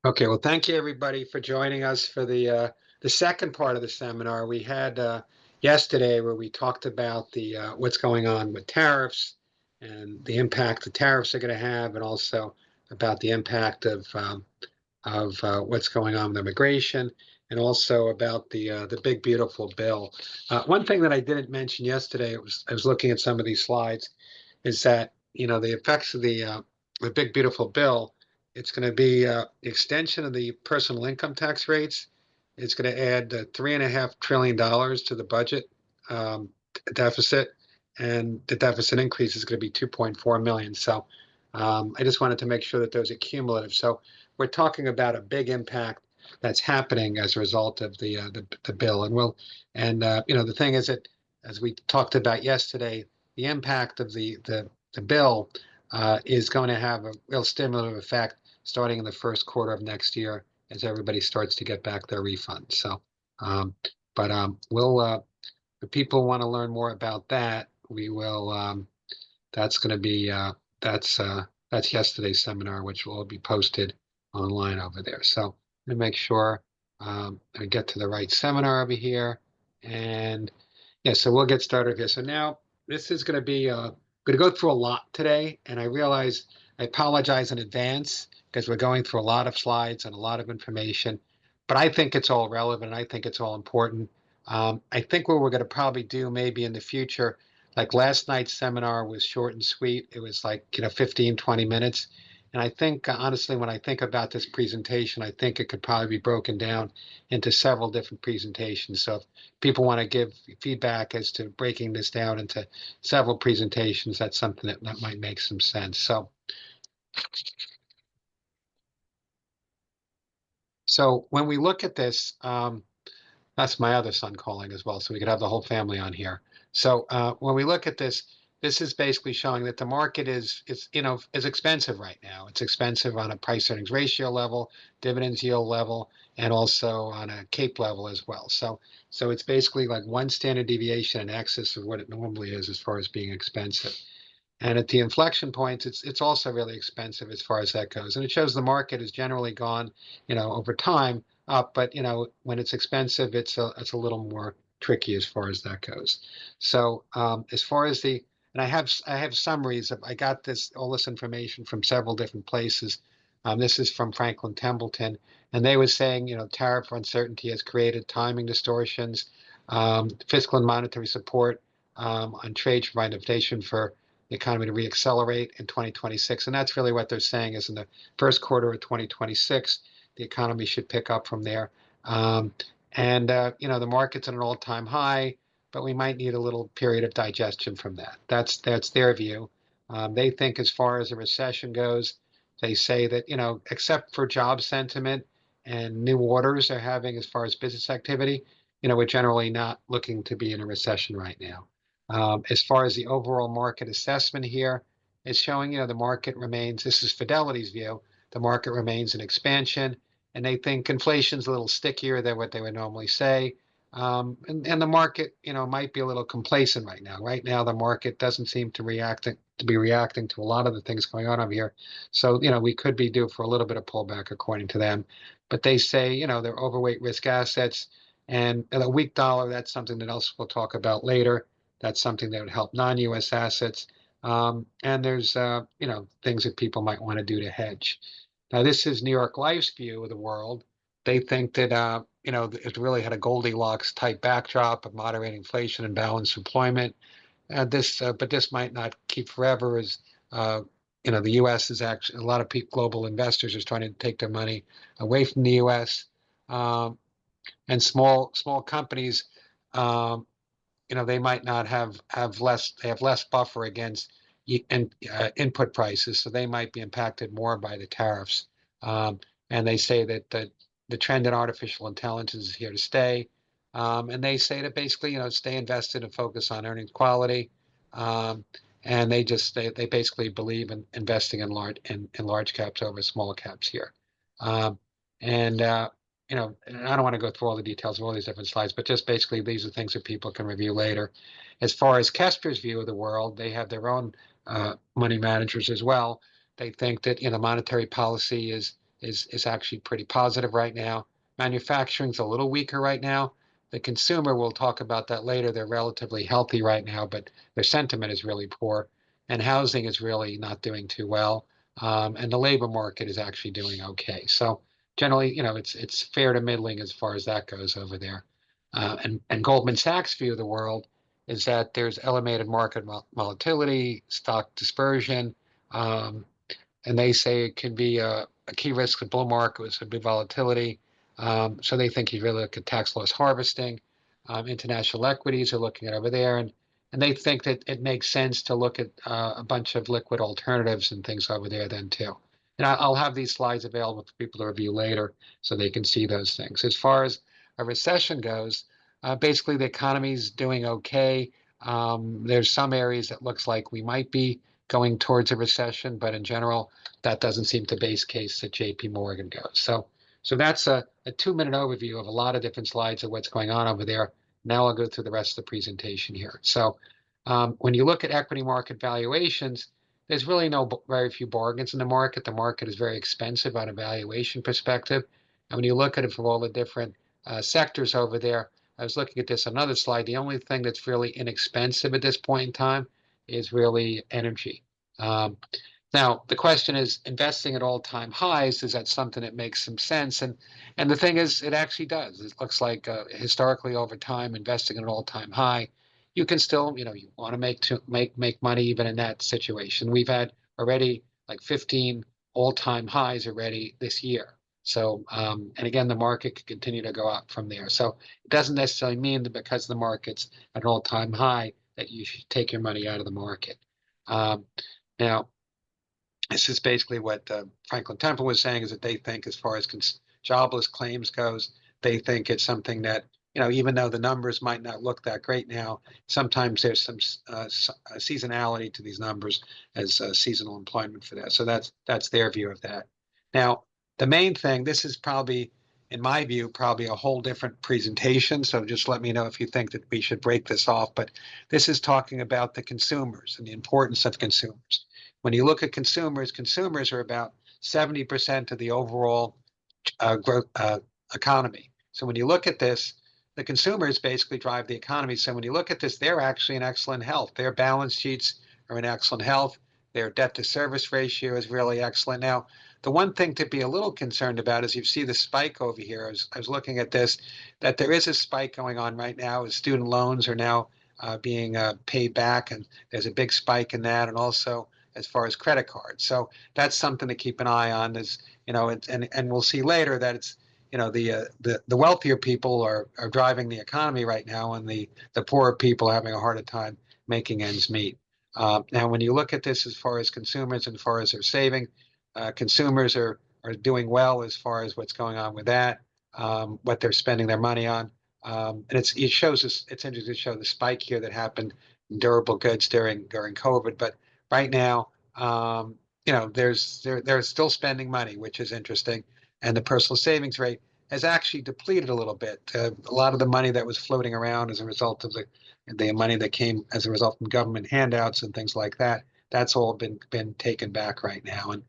Okay, well, thank you everybody for joining us for the second part of the seminar. We had yesterday where we talked about the what's going on with tariffs and the impact the tariffs are going to have, and also about the impact of what's going on with immigration, and also about the big beautiful bill. One thing that I didn't mention yesterday, I was looking at some of these slides, is that the effects of the big beautiful bill. It's going to be the extension of the personal income tax rates. It's going to add $3.5 trillion to the budget deficit, and the deficit increase is going to be 2.4 million. So I just wanted to make sure that those are cumulative. So we're talking about a big impact that's happening as a result of the bill. And the thing is that, as we talked about yesterday, the impact of the bill is going to have a real stimulative effect starting in the first quarter of next year as everybody starts to get back their refunds. So, um, we'll if people want to learn more about that, we will. That's going to be that's yesterday's seminar, which will be posted online over there. So let me make sure I get to the right seminar over here, and yeah, so we'll get started here. So now this is going to be going to go through a lot today, and I apologize in advance because we're going through a lot of slides and a lot of information, but I think it's all relevant. I think it's all important. I think what we're going to probably do maybe in the future, like last night's seminar was short and sweet. It was like, 15, 20 minutes. And I think, honestly, when I think about this presentation, I think it could probably be broken down into several different presentations. So if people want to give feedback as to breaking this down into several presentations, that's something that might make some sense. So when we look at this, that's my other son calling as well, so we could have the whole family on here. So when we look at this, this is basically showing that the market is expensive right now. It's expensive on a price earnings ratio level, dividends yield level, and also on a CAPE level as well. So it's basically like one standard deviation in excess of what it normally is as far as being expensive. And at the inflection points, it's also really expensive as far as that goes. And it shows the market has generally gone, over time up, but when it's expensive, it's a little more tricky as far as that goes. So as far as and I have summaries I got all this information from several different places. This is from Franklin Templeton, and they were saying, tariff uncertainty has created timing distortions, fiscal and monetary support on trade provide invitation for the economy to reaccelerate in 2026. And that's really what they're saying is in the first quarter of 2026, the economy should pick up from there. The market's at an all-time high, but we might need a little period of digestion from that. That's their view. They think as far as a recession goes, they say that, except for job sentiment and new orders they're having as far as business activity, we're generally not looking to be in a recession right now. As far as the overall market assessment here, it's showing, the market remains, this is Fidelity's view, the market remains in expansion, and they think inflation's a little stickier than what they would normally say. And the market, might be a little complacent right now. Right now, the market doesn't seem to be reacting to a lot of the things going on over here. So, we could be due for a little bit of pullback according to them. But they say, they're overweight risk assets, and a weak dollar, that's something that else we'll talk about later. That's something that would help non-U.S. assets. And there's, things that people might want to do to hedge. Now, this is New York Life's view of the world. They think that, it really had a Goldilocks type backdrop of moderating inflation and balanced employment. But this might not keep forever as, the U.S. is actually, a lot of global investors are trying to take their money away from the U.S. And small companies, um, they might not they have less buffer against input prices, so they might be impacted more by the tariffs. Um, and they say that the trend in artificial intelligence is here to stay. And they say that basically, stay invested and focus on earnings quality. Um, and they basically believe in investing in large caps over small caps here. Um, and and I don't want to go through all the details of all these different slides, but just basically these are things that people can review later. As far as Kesper's view of the world, they have their own money managers as well. They think that monetary policy is actually pretty positive right now. Manufacturing's a little weaker right now. The consumer, we'll talk about that later. They're relatively healthy right now, but their sentiment is really poor. And housing is really not doing too well. And the labor market is actually doing okay. So generally, it's fair to middling as far as that goes over there. And Goldman Sachs' view of the world is that there's elevated market volatility, stock dispersion, um, and they say it can be a key risk of bull market with some big volatility. So they think you really look at tax loss harvesting. International equities are looking at over there, and they think that it makes sense to look at a bunch of liquid alternatives and things over there then too. And I'll have these slides available for people to review later so they can see those things. As far as a recession goes, basically the economy's doing okay. There's some areas that looks like we might be going towards a recession, but in general, that doesn't seem to base case that JP Morgan goes. So that's a 2-minute overview of a lot of different slides of what's going on over there. Now I'll go through the rest of the presentation here. So when you look at equity market valuations, there's really very few bargains in the market. The market is very expensive on a valuation perspective. And when you look at it from all the different sectors over there, I was looking at this on another slide. The only thing that's really inexpensive at this point in time is really energy. Um, Now, the question is investing at all-time highs, is that something that makes some sense? And the thing is, it actually does. It looks like historically over time, investing at an all-time high, you can still, you want to make money even in that situation. We've had already like 15 all-time highs already this year. So, and again, the market could continue to go up from there. So it doesn't necessarily mean that because the market's at an all-time high that you should take your money out of the market. Um, Now, this is basically what Franklin Temple was saying, is that they think as far as jobless claims goes, they think it's something that, even though the numbers might not look that great now, sometimes there's some seasonality to these numbers as seasonal employment for that. So that's their view of that. Now, the main thing, this is probably, in my view, probably a whole different presentation. So just let me know if you think that we should break this off. But this is talking about the consumers and the importance of consumers. When you look at consumers are about 70% of the overall growth economy. So when you look at this, the consumers basically drive the economy. So when you look at this, they're actually in excellent health. Their balance sheets are in excellent health. Their debt to service ratio is really excellent. Now, the one thing to be a little concerned about is you see the spike over here. I was looking at this, that there is a spike going on right now as student loans are now being paid back, and there's a big spike in that, and also as far as credit cards. So that's something to keep an eye on. Is and we'll see later that it's the wealthier people are driving the economy right now, and the poorer people are having a harder time making ends meet. Now, when you look at this as far as consumers and as far as their saving, consumers are doing well as far as what's going on with that, what they're spending their money on. And it shows us, it's interesting to show the spike here that happened in durable goods during COVID. But right now, they're still spending money, which is interesting. And the personal savings rate has actually depleted a little bit. A lot of the money that was floating around as a result of the money that came as a result from government handouts and things like that, that's all been taken back right now. And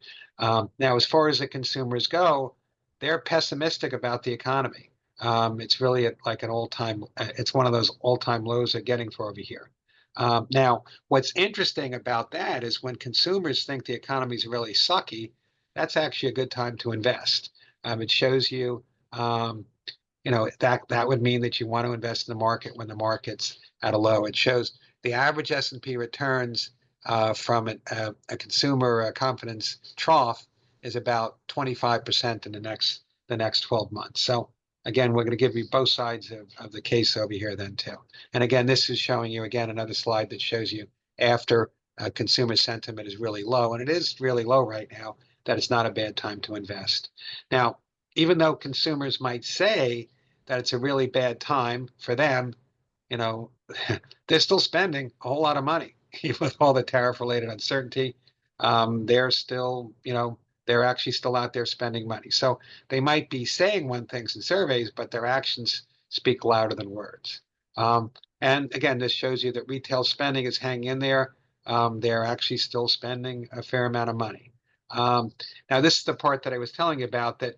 now, as far as the consumers go, they're pessimistic about the economy. It's really like an all-time. It's one of those all-time lows they're getting for over here. Now, what's interesting about that is when consumers think the economy is really sucky, that's actually a good time to invest. It shows you, that would mean that you want to invest in the market when the market's at a low. It shows the average S&P returns from a consumer confidence trough is about 25% in the next 12 months. So again, we're going to give you both sides of the case over here then too. And again, this is showing you again another slide that shows you after consumer sentiment is really low, and it is really low right now, that it's not a bad time to invest. Now, even though consumers might say that it's a really bad time for them, you know, they're still spending a whole lot of money with all the tariff-related uncertainty. They're still, they're actually still out there spending money. So they might be saying one things in surveys, but their actions speak louder than words. And again, this shows you that retail spending is hanging in there. They're actually still spending a fair amount of money. Um, Now, this is the part that I was telling you about, that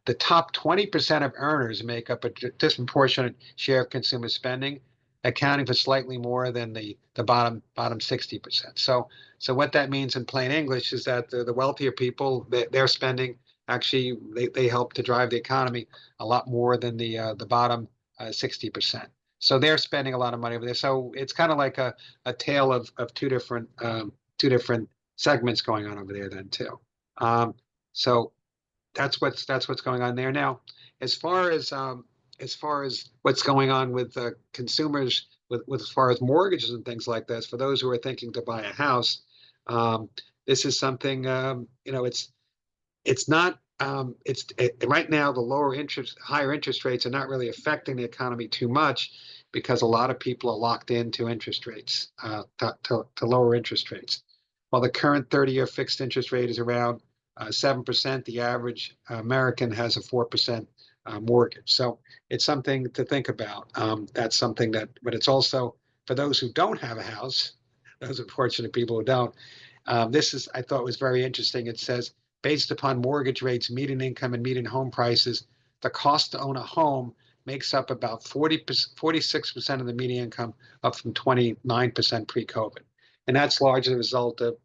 the top 20% of earners make up a disproportionate share of consumer spending, accounting for slightly more than the bottom 60%. So what that means in plain English is that the wealthier people, their spending actually, they help to drive the economy a lot more than the bottom 60%. So they're spending a lot of money over there. So it's kind of like a tale of two different segments going on over there then too. So that's what's going on there now. As far as what's going on with consumers, with as far as mortgages and things like this, for those who are thinking to buy a house, um, this is something, it's not, right now the higher interest rates are not really affecting the economy too much, because a lot of people are locked into interest rates, to lower interest rates. While the current 30-year fixed interest rate is around 7%, the average American has a 4% mortgage. So it's something to think about. That's something but it's also for those who don't have a house, those unfortunate people who don't. I thought was very interesting. It says, based upon mortgage rates, median income, and median home prices, the cost to own a home makes up about 46% of the median income, up from 29% pre-COVID. And that's largely a result of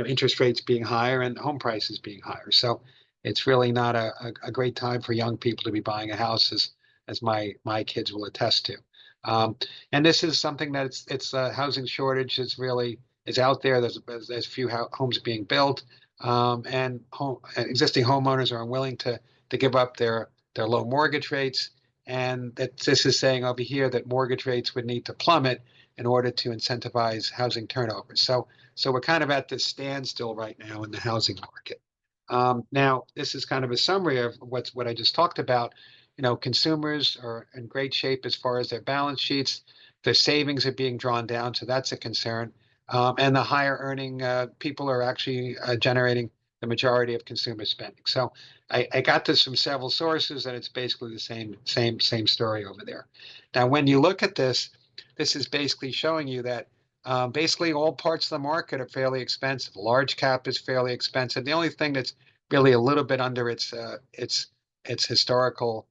interest rates being higher and home prices being higher. So it's really not a great time for young people to be buying a house, as my kids will attest to. Um, and this is something that it's a housing shortage is out there. There's few homes being built, and existing homeowners are unwilling to give up their low mortgage rates. And that this is saying over here that mortgage rates would need to plummet in order to incentivize housing turnover. So we're kind of at this standstill right now in the housing market. Now, this is kind of a summary of what I just talked about. Consumers are in great shape as far as their balance sheets. Their savings are being drawn down, so that's a concern. And the higher earning people are actually generating the majority of consumer spending. So I got this from several sources, and it's basically the same story over there. Now, when you look at this is basically showing you that basically all parts of the market are fairly expensive. Large cap is fairly expensive. The only thing that's really a little bit under its historical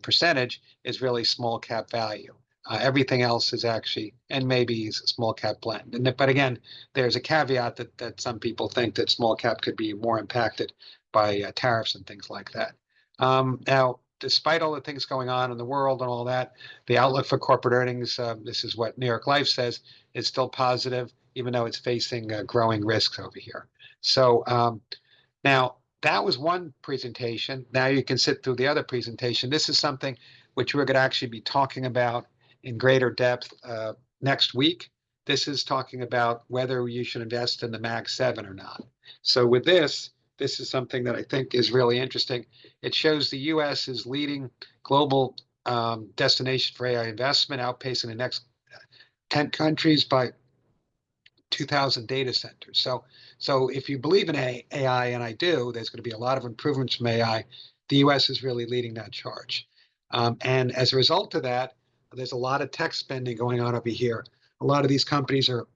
percentage is really small cap value. Everything else is actually, and maybe is a small cap blend. But again, there's a caveat that some people think that small cap could be more impacted by tariffs and things like that. Now, despite all the things going on in the world and all that, the outlook for corporate earnings, this is what New York Life says, is still positive, even though it's facing growing risks over here. So now, that was one presentation. Now you can sit through the other presentation. This is something which we're going to actually be talking about in greater depth next week. This is talking about whether you should invest in the Mag 7 or not. So with this is something that I think is really interesting. It shows the U.S. is leading global destination for AI investment, outpacing the next 10 countries by 2,000 data centers. So if you believe in AI, and I do, there's going to be a lot of improvements from AI. The U.S. is really leading that charge. And as a result of that, there's a lot of tech spending going on over here. A lot of these companies are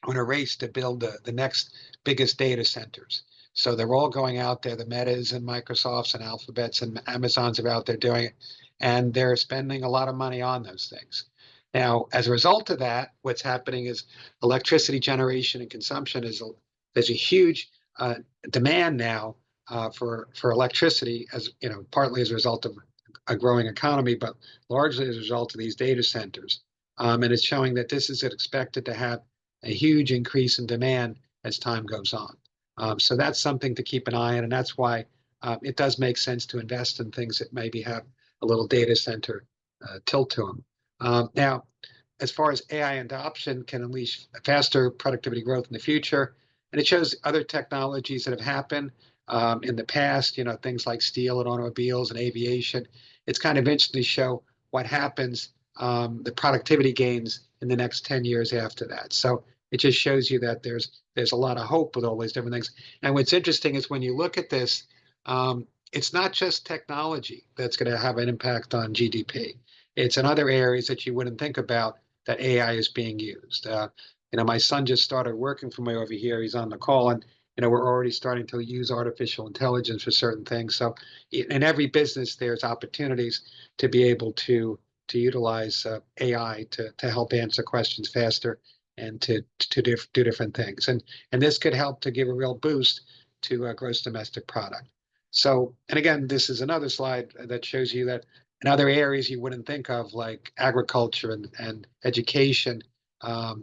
on a race to build the next biggest data centers. So they're all going out there. The Metas and Microsofts and Alphabets and Amazons are out there doing it. And they're spending a lot of money on those things. Now, as a result of that, what's happening is electricity generation and consumption there's a huge demand now for electricity, as partly as a result of a growing economy, but largely as a result of these data centers. And it's showing that this is expected to have a huge increase in demand as time goes on. So that's something to keep an eye on, and that's why it does make sense to invest in things that maybe have a little data center tilt to them. Now, as far as AI adoption can unleash faster productivity growth in the future, and it shows other technologies that have happened in the past, things like steel and automobiles and aviation. It's kind of interesting to show what happens, the productivity gains in the next 10 years after that. So it just shows you that there's a lot of hope with all these different things. And what's interesting is when you look at this, it's not just technology that's going to have an impact on GDP. It's in other areas that you wouldn't think about that AI is being used. My son just started working for me over here. He's on the call, and we're already starting to use artificial intelligence for certain things. So in every business, there's opportunities to be able to utilize AI to help answer questions faster and do different things. And this could help to give a real boost to gross domestic product. So, and again, this is another slide that shows you that in other areas you wouldn't think of, like agriculture and education,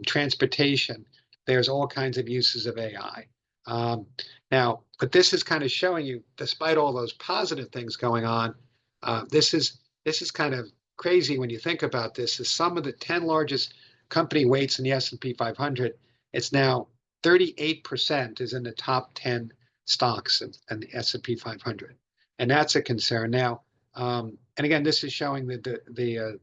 transportation, there's all kinds of uses of AI. Um, but this is kind of showing you, despite all those positive things going on, this is kind of crazy when you think about this. Is some of the 10 largest company weights in the S&P 500, it's now 38% is in the top 10 stocks in the S&P 500, and that's a concern. Now, and again, this is showing the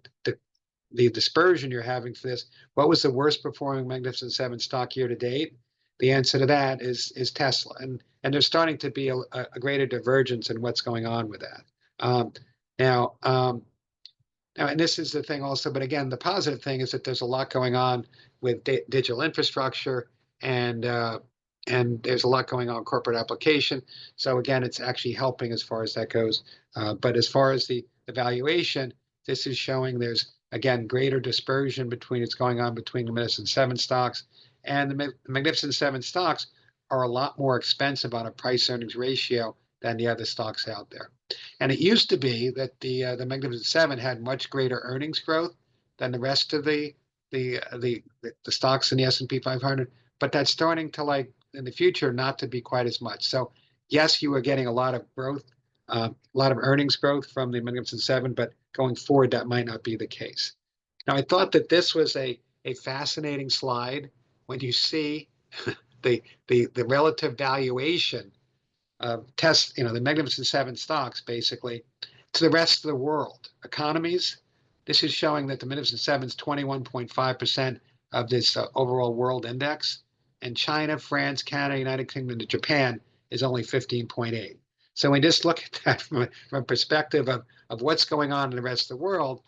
dispersion you're having for this. What was the worst performing Magnificent Seven stock year to date? The answer to that is Tesla, and there's starting to be a greater divergence in what's going on with that. Um, now, now, and this is the thing also, but again, the positive thing is that there's a lot going on with digital infrastructure, and there's a lot going on corporate application. So again, it's actually helping as far as that goes. But as far as the valuation, this is showing there's again greater dispersion between what's going on between the Magnificent Seven stocks, and the Magnificent Seven stocks are a lot more expensive on a price earnings ratio than the other stocks out there. And it used to be that the Magnificent Seven had much greater earnings growth than the rest of the stocks in the S&P 500, but that's starting to, like, in the future, not to be quite as much. So yes, you are getting a lot of growth, a lot of earnings growth from the Magnificent Seven, but going forward, that might not be the case. Now, I thought that this was a fascinating slide when you see the relative valuation the Magnificent Seven stocks basically to the rest of the world economies. This is showing that the Magnificent Seven is 21.5% of this overall world index, and China, France, Canada, United Kingdom, and Japan is only 15.8. So we just look at that from a perspective of what's going on in the rest of the world.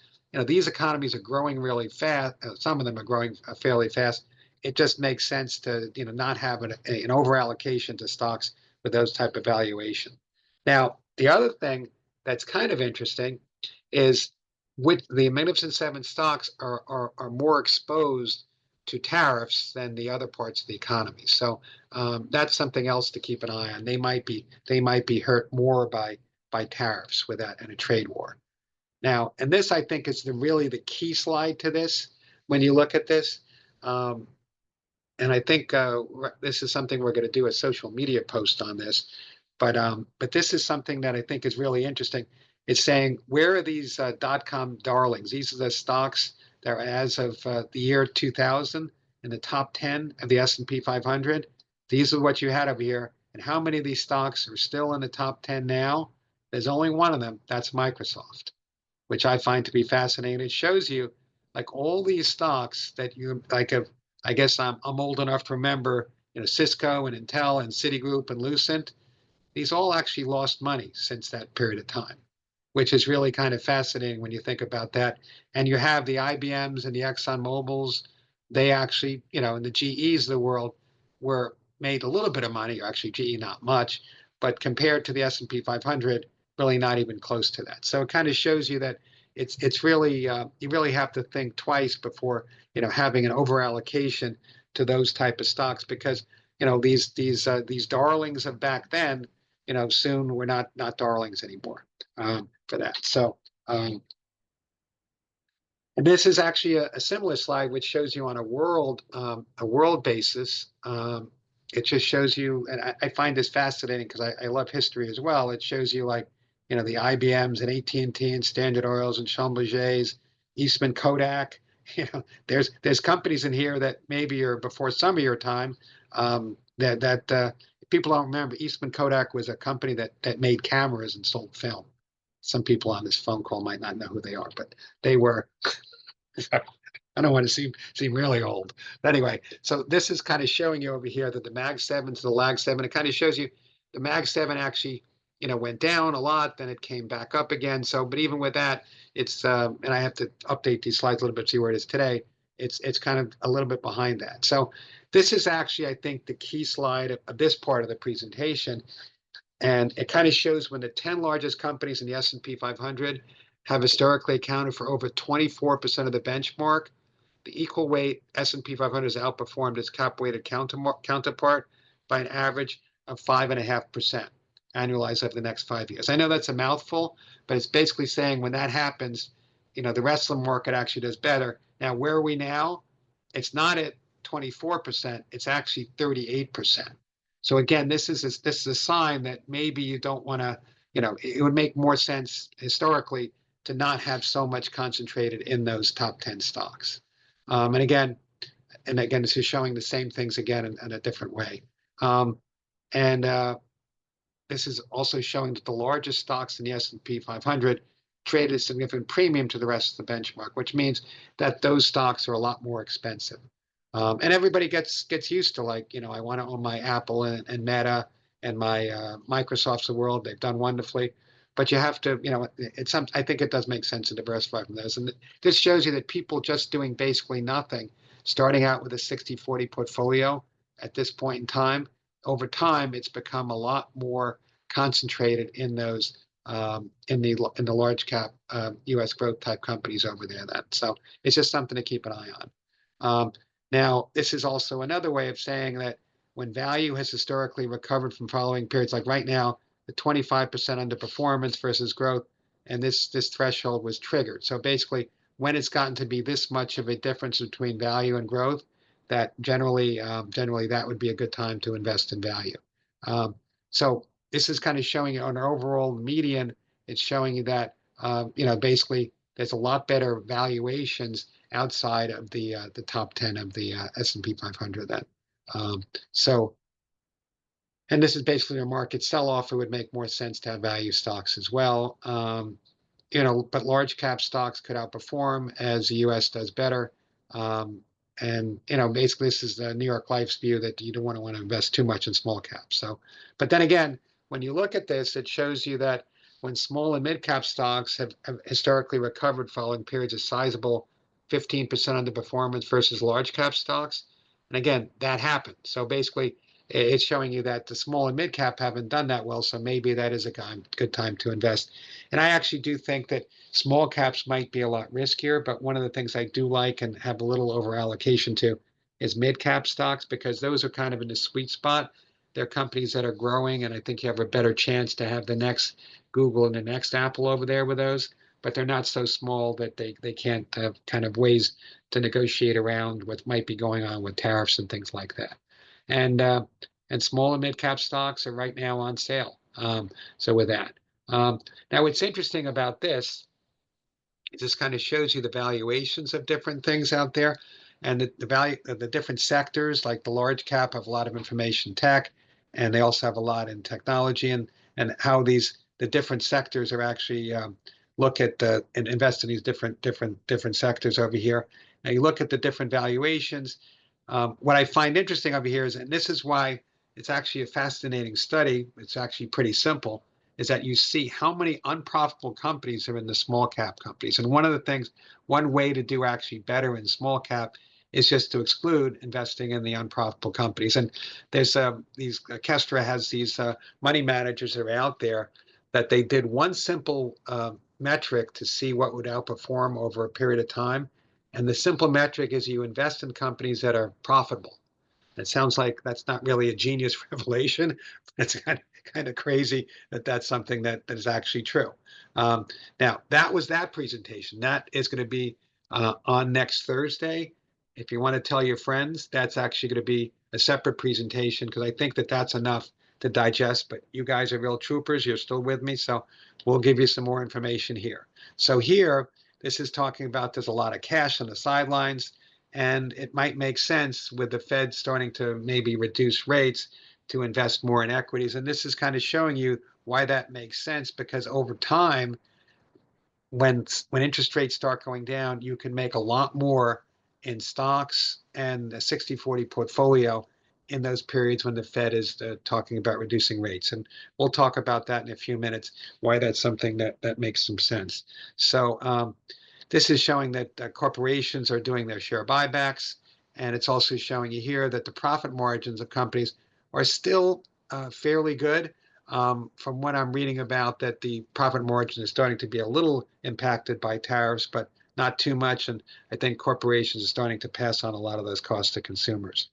These economies are growing really fast. Some of them are growing fairly fast. It just makes sense to not have an over allocation to stocks with those type of valuation. Now, the other thing that's kind of interesting is with the Magnificent Seven stocks are more exposed to tariffs than the other parts of the economy. So that's something else to keep an eye on. They might be hurt more by tariffs with that and a trade war. Now, and this I think is really the key slide to this when you look at this. And I think this is something we're going to do a social media post on this. But this is something that I think is really interesting. It's saying, where are these dot-com darlings? These are the stocks that are, as of the year 2000, in the top 10 of the S&P 500. These are what you had over here. And how many of these stocks are still in the top 10 now? There's only one of them. That's Microsoft, which I find to be fascinating. It shows you, like, all these stocks that you like have. I guess I'm old enough to remember, Cisco and Intel and Citigroup and Lucent. These all actually lost money since that period of time, which is really kind of fascinating when you think about that. And you have the IBMs and the Exxon Mobil's. They actually, in the GEs of the world, were made a little bit of money. Actually, GE not much, but compared to the S&P 500, really not even close to that. So it kind of shows you that it's really you really have to think twice before having an over allocation to those type of stocks, because these darlings of back then, soon we're not darlings anymore for that. So and this is actually a similar slide which shows you on a world basis. It just shows you, and I find this fascinating because I love history as well. It shows you, like, the IBMs and AT&T and Standard Oils and Schlumberger's, Eastman Kodak. There's companies in here that maybe are before some of your time, that people don't remember. Eastman Kodak was a company that made cameras and sold film. Some people on this phone call might not know who they are, but they were. I don't want to seem really old. But anyway, so this is kind of showing you over here that the Mag 7 to the Lag 7. It kind of shows you the Mag 7 actually, went down a lot, then it came back up again. So, but even with that, it's and I have to update these slides a little bit to see where it is today. it's kind of a little bit behind that. So this is actually, I think, the key slide of this part of the presentation. And it kind of shows when the 10 largest companies in the S&P 500 have historically accounted for over 24% of the benchmark, the equal weight S&P 500 has outperformed its cap-weighted counterpart by an average of 5.5% annualized over the next 5 years. I know that's a mouthful, but it's basically saying when that happens, the rest of the market actually does better. Now, where are we now? It's not at 24%, it's actually 38%. So again, this is a sign that maybe you don't want to, it would make more sense historically to not have so much concentrated in those top 10 stocks. And again, this is showing the same things again in a different way. And this is also showing that the largest stocks in the S&P 500 trade at a significant premium to the rest of the benchmark, which means that those stocks are a lot more expensive. And everybody gets used to, like, I want to own my Apple and Meta and my Microsofts of the world. They've done wonderfully. But you have to, I think it does make sense to diversify from those. And this shows you that people just doing basically nothing, starting out with a 60-40 portfolio at this point in time, over time, it's become a lot more concentrated in those in the large cap U.S. growth type companies over there. So it's just something to keep an eye on. Now, this is also another way of saying that when value has historically recovered from following periods, like right now, the 25% underperformance versus growth, and this threshold was triggered. So basically, when it's gotten to be this much of a difference between value and growth, that generally that would be a good time to invest in value. So this is kind of showing you on an overall median, it's showing you that basically there's a lot better valuations outside of the top 10 of the S&P 500 then. And this is basically a market sell-off. It would make more sense to have value stocks as well. But large cap stocks could outperform as the U.S. does better. And basically this is the New York Life's view that you don't want to invest too much in small caps. So, but then again, when you look at this, it shows you that when small and mid cap stocks have historically recovered following periods of sizable 15% underperformance versus large cap stocks, and again, that happened. So basically, it's showing you that the small and mid cap haven't done that well. So maybe that is a good time to invest. And I actually do think that small caps might be a lot riskier, but one of the things I do like and have a little over allocation to is mid cap stocks, because those are kind of in the sweet spot. They're companies that are growing, and I think you have a better chance to have the next Google and the next Apple over there with those, but they're not so small that they can't have kind of ways to negotiate around what might be going on with tariffs and things like that. And small and mid cap stocks are right now on sale. So with that, now what's interesting about this is this kind of shows you the valuations of different things out there, and the value of the different sectors. Like the large cap have a lot of information tech, and they also have a lot in technology, and how the different sectors are actually look at and invest in these different sectors over here. Now you look at the different valuations. What I find interesting over here is, and this is why it's actually a fascinating study, it's actually pretty simple, is that you see how many unprofitable companies are in the small cap companies. And one way to do actually better in small cap is just to exclude investing in the unprofitable companies. And there's Kestra has these money managers that are out there that they did one simple metric to see what would outperform over a period of time. And the simple metric is you invest in companies that are profitable. It sounds like that's not really a genius revelation. It's kind of crazy that that's something that is actually true. Now, that was that presentation. That is going to be on next Thursday. If you want to tell your friends, that's actually going to be a separate presentation, because I think that that's enough to digest. But you guys are real troopers. You're still with me. So we'll give you some more information here. So here, this is talking about there's a lot of cash on the sidelines. And it might make sense with the Fed starting to maybe reduce rates to invest more in equities. And this is kind of showing you why that makes sense, because over time, when interest rates start going down, you can make a lot more in stocks and a 60-40 portfolio in those periods when the Fed is talking about reducing rates. And we'll talk about that in a few minutes, why that's something that makes some sense. So This is showing that corporations are doing their share buybacks, and it's also showing you here that the profit margins of companies are still fairly good. From what I'm reading about, that the profit margin is starting to be a little impacted by tariffs, but not too much. And I think corporations are starting to pass on a lot of those costs to consumers.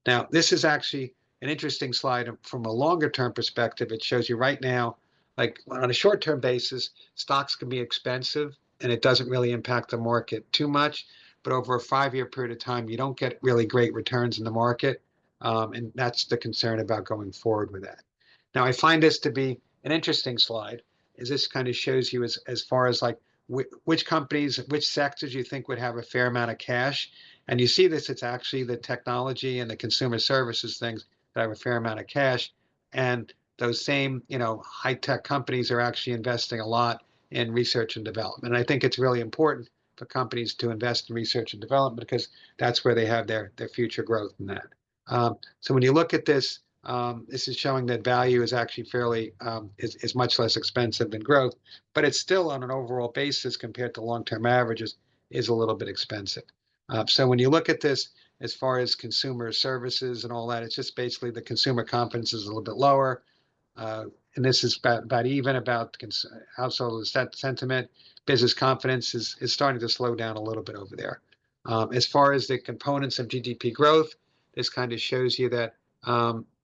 Now, this is actually an interesting slide from a longer term perspective. It shows you right now, like on a short term basis, stocks can be expensive and it doesn't really impact the market too much. But over a 5 year period of time, you don't get really great returns in the market. And that's the concern about going forward with that. Now, I find this to be an interesting slide, as this kind of shows you as far as like which companies, which sectors you think would have a fair amount of cash. And you see this, it's actually the technology and the consumer services things that have a fair amount of cash. And those same, high tech companies are actually investing a lot in research and development. And I think it's really important for companies to invest in research and development because that's where they have their future growth in that. So when you look at this, this is showing that value is actually fairly is much less expensive than growth, but it's still on an overall basis compared to long-term averages is a little bit expensive. So when you look at this as far as consumer services and all that, it's just basically the consumer confidence is a little bit lower. And this is about even about household sentiment. Business confidence is starting to slow down a little bit over there. As far as the components of GDP growth, this kind of shows you that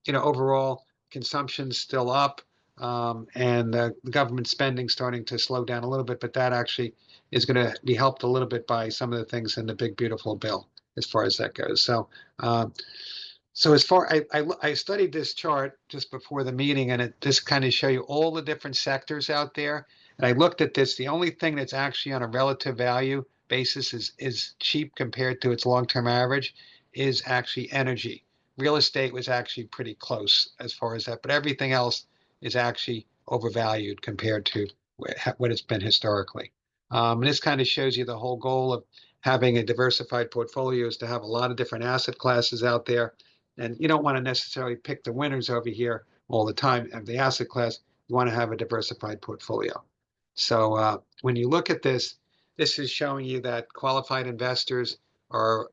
overall consumption's still up, and the government spending starting to slow down a little bit, but that actually is going to be helped a little bit by some of the things in the big beautiful bill as far as that goes. So as far I studied this chart just before the meeting, and it just kind of show you all the different sectors out there. And I looked at this. The only thing that's actually on a relative value basis is cheap compared to its long-term average is actually energy. Real estate was actually pretty close as far as that, but everything else is actually overvalued compared to what it's been historically. And this kind of shows you the whole goal of having a diversified portfolio is to have a lot of different asset classes out there. And you don't want to necessarily pick the winners over here all the time of the asset class. You want to have a diversified portfolio. So when you look at this, this is showing you that qualified investors are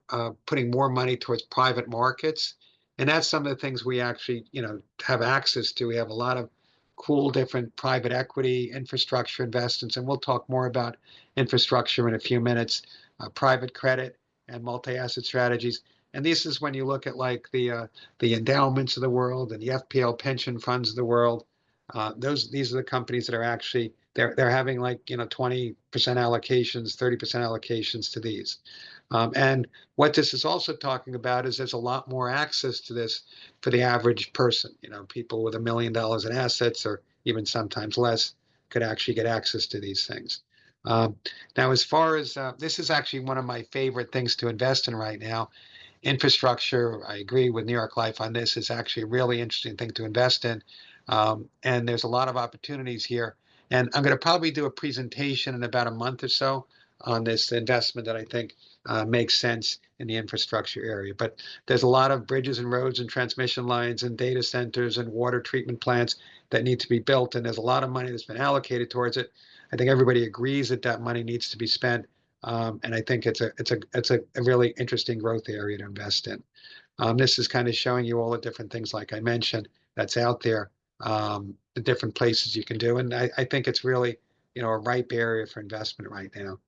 putting more money towards private markets. And that's some of the things we actually, have access to. We have a lot of cool different private equity infrastructure investments, and we'll talk more about infrastructure in a few minutes, private credit and multi-asset strategies. And this is when you look at like the endowments of the world and the FPL pension funds of the world. These are the companies that are actually they're having like 20% allocations, 30% allocations to these. And what this is also talking about is there's a lot more access to this for the average person. People with $1 million in assets or even sometimes less could actually get access to these things. Now, as far as this is actually one of my favorite things to invest in right now. Infrastructure, I agree with New York Life on this, is actually a really interesting thing to invest in. And there's a lot of opportunities here. And I'm going to probably do a presentation in about a month or so on this investment that I think makes sense in the infrastructure area. But there's a lot of bridges and roads and transmission lines and data centers and water treatment plants that need to be built. And there's a lot of money that's been allocated towards it. I think everybody agrees that that money needs to be spent. And I think it's a really interesting growth area to invest in. This is kind of showing you all the different things, like I mentioned, that's out there, the different places you can do. And I think it's really, a ripe area for investment right now.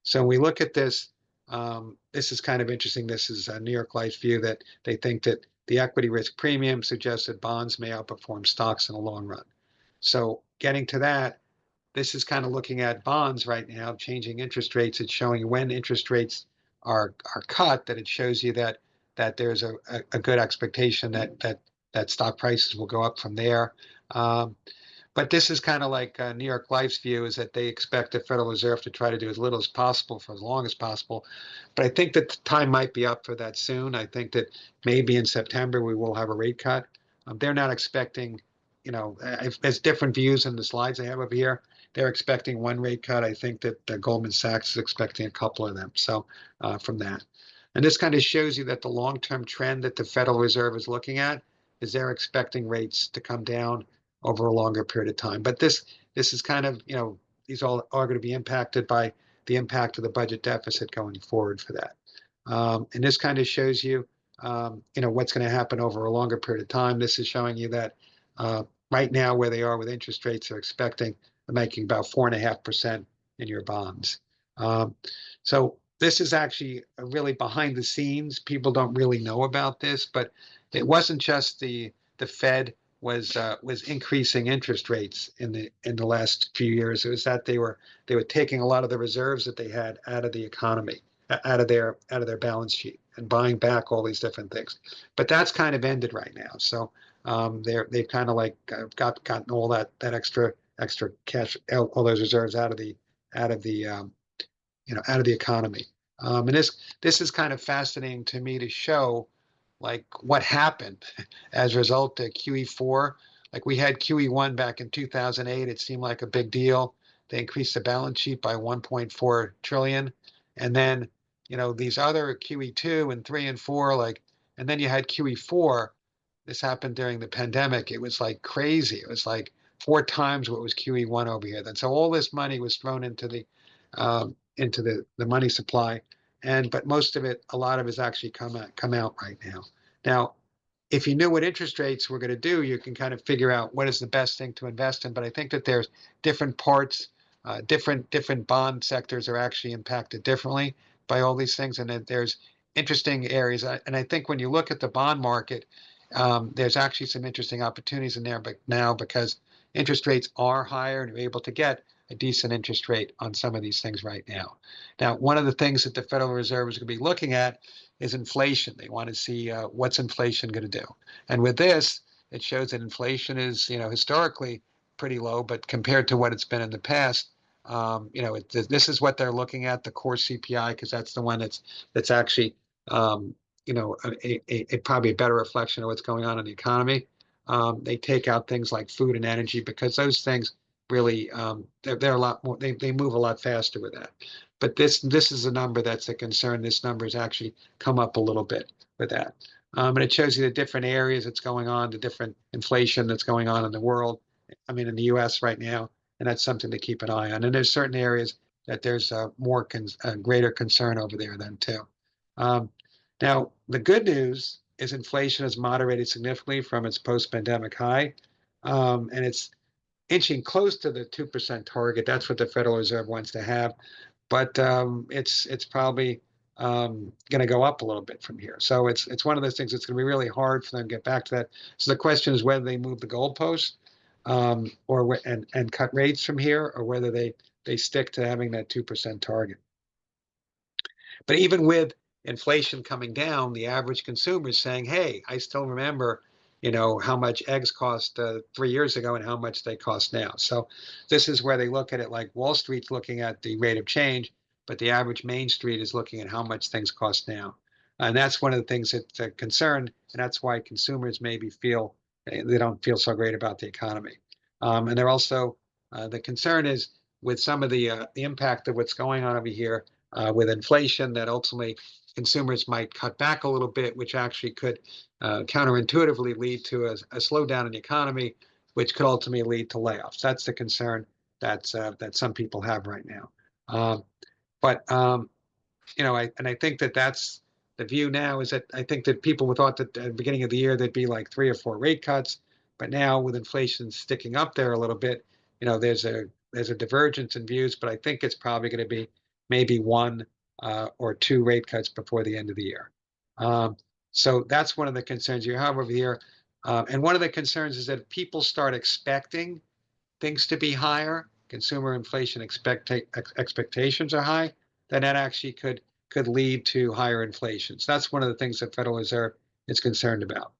So when we look at this, this is kind of interesting. This is a New York Life's view that they think that the equity risk premium suggests that bonds may outperform stocks in the long run. So getting to that, this is kind of looking at bonds right now, changing interest rates. It's showing when interest rates are cut, that it shows you that there's a good expectation that stock prices will go up from there. But this is kind of like New York Life's view, is that they expect the Federal Reserve to try to do as little as possible for as long as possible. But I think that the time might be up for that soon. I think that maybe in September we will have a rate cut. They're not expecting, if there's different views in the slides I have over here. They're expecting one rate cut. I think that Goldman Sachs is expecting a couple of them. So from that. And this kind of shows you that the long-term trend that the Federal Reserve is looking at is they're expecting rates to come down over a longer period of time. But this is kind of, these all are going to be impacted by the impact of the budget deficit going forward for that. And this kind of shows you, what's going to happen over a longer period of time. This is showing you that right now where they are with interest rates, they're expecting making about 4.5% in your bonds. So this is actually really behind the scenes. People don't really know about this, but it wasn't just the Fed was increasing interest rates in the last few years. It was that they were taking a lot of the reserves that they had out of the economy, out of their balance sheet, and buying back all these different things. But that's kind of ended right now. So they've kind of like gotten all that extra cash, all those reserves out of the economy. And this is kind of fascinating to me to show like what happened as a result of QE4. Like we had QE1 back in 2008. It seemed like a big deal. They increased the balance sheet by 1.4 trillion. And then, these other QE2 and 3 and 4, and then you had QE4. This happened during the pandemic. It was like crazy. It was like 4 times what was QE1 over here. Then so all this money was thrown into the money supply, but most of it, a lot of it, has actually come out right now. Now, if you knew what interest rates were going to do, you can kind of figure out what is the best thing to invest in. But I think that there's different parts, different bond sectors are actually impacted differently by all these things, and that there's interesting areas. And I think when you look at the bond market, there's actually some interesting opportunities in there, but now because interest rates are higher and you're able to get a decent interest rate on some of these things right now. Now, one of the things that the Federal Reserve is going to be looking at is inflation. They want to see what's inflation going to do. And with this, it shows that inflation is, historically pretty low, but compared to what it's been in the past, this is what they're looking at, the core CPI, because that's the one that's actually, probably a better reflection of what's going on in the economy. They take out things like food and energy because those things really they're a lot more. They move a lot faster with that. But this is a number that's a concern. This number has actually come up a little bit with that, and it shows you the different areas that's going on, the different inflation that's going on in the world. I mean, in the U.S. right now, and that's something to keep an eye on. And there's certain areas that there's greater concern over there then too. Now, the good news is inflation has moderated significantly from its post-pandemic high, and it's inching close to the 2% target. That's what the Federal Reserve wants to have, but it's probably going to go up a little bit from here. So it's one of those things that's going to be really hard for them to get back to that. So the question is whether they move the goalpost and cut rates from here, or whether they stick to having that 2% target. But even with inflation coming down, the average consumer is saying, hey, I still remember, how much eggs cost 3 years ago and how much they cost now. So this is where they look at it like Wall Street's looking at the rate of change, but the average Main Street is looking at how much things cost now. And that's one of the things that's a concern, and that's why consumers maybe feel they don't feel so great about the economy. And they're also, the concern is with some of the impact of what's going on over here with inflation, that ultimately consumers might cut back a little bit, which actually could counterintuitively lead to a slowdown in the economy, which could ultimately lead to layoffs. That's the concern that some people have right now. I think that's the view now, is that I think that people thought that at the beginning of the year there'd be like 3 or 4 rate cuts, but now with inflation sticking up there a little bit, there's a divergence in views, but I think it's probably going to be maybe 1 or 2 rate cuts before the end of the year. So that's one of the concerns you have over here. And one of the concerns is that if people start expecting things to be higher, consumer inflation expectations are high, then that actually could lead to higher inflation. So that's one of the things the Federal Reserve is concerned about.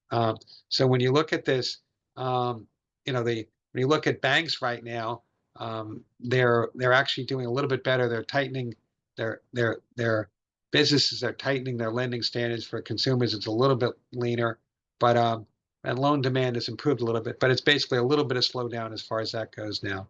So when you look at this, when you look at banks right now, they're actually doing a little bit better. They're tightening their businesses are tightening their lending standards. For consumers, it's a little bit leaner, but and loan demand has improved a little bit, but it's basically a little bit of slowdown as far as that goes now.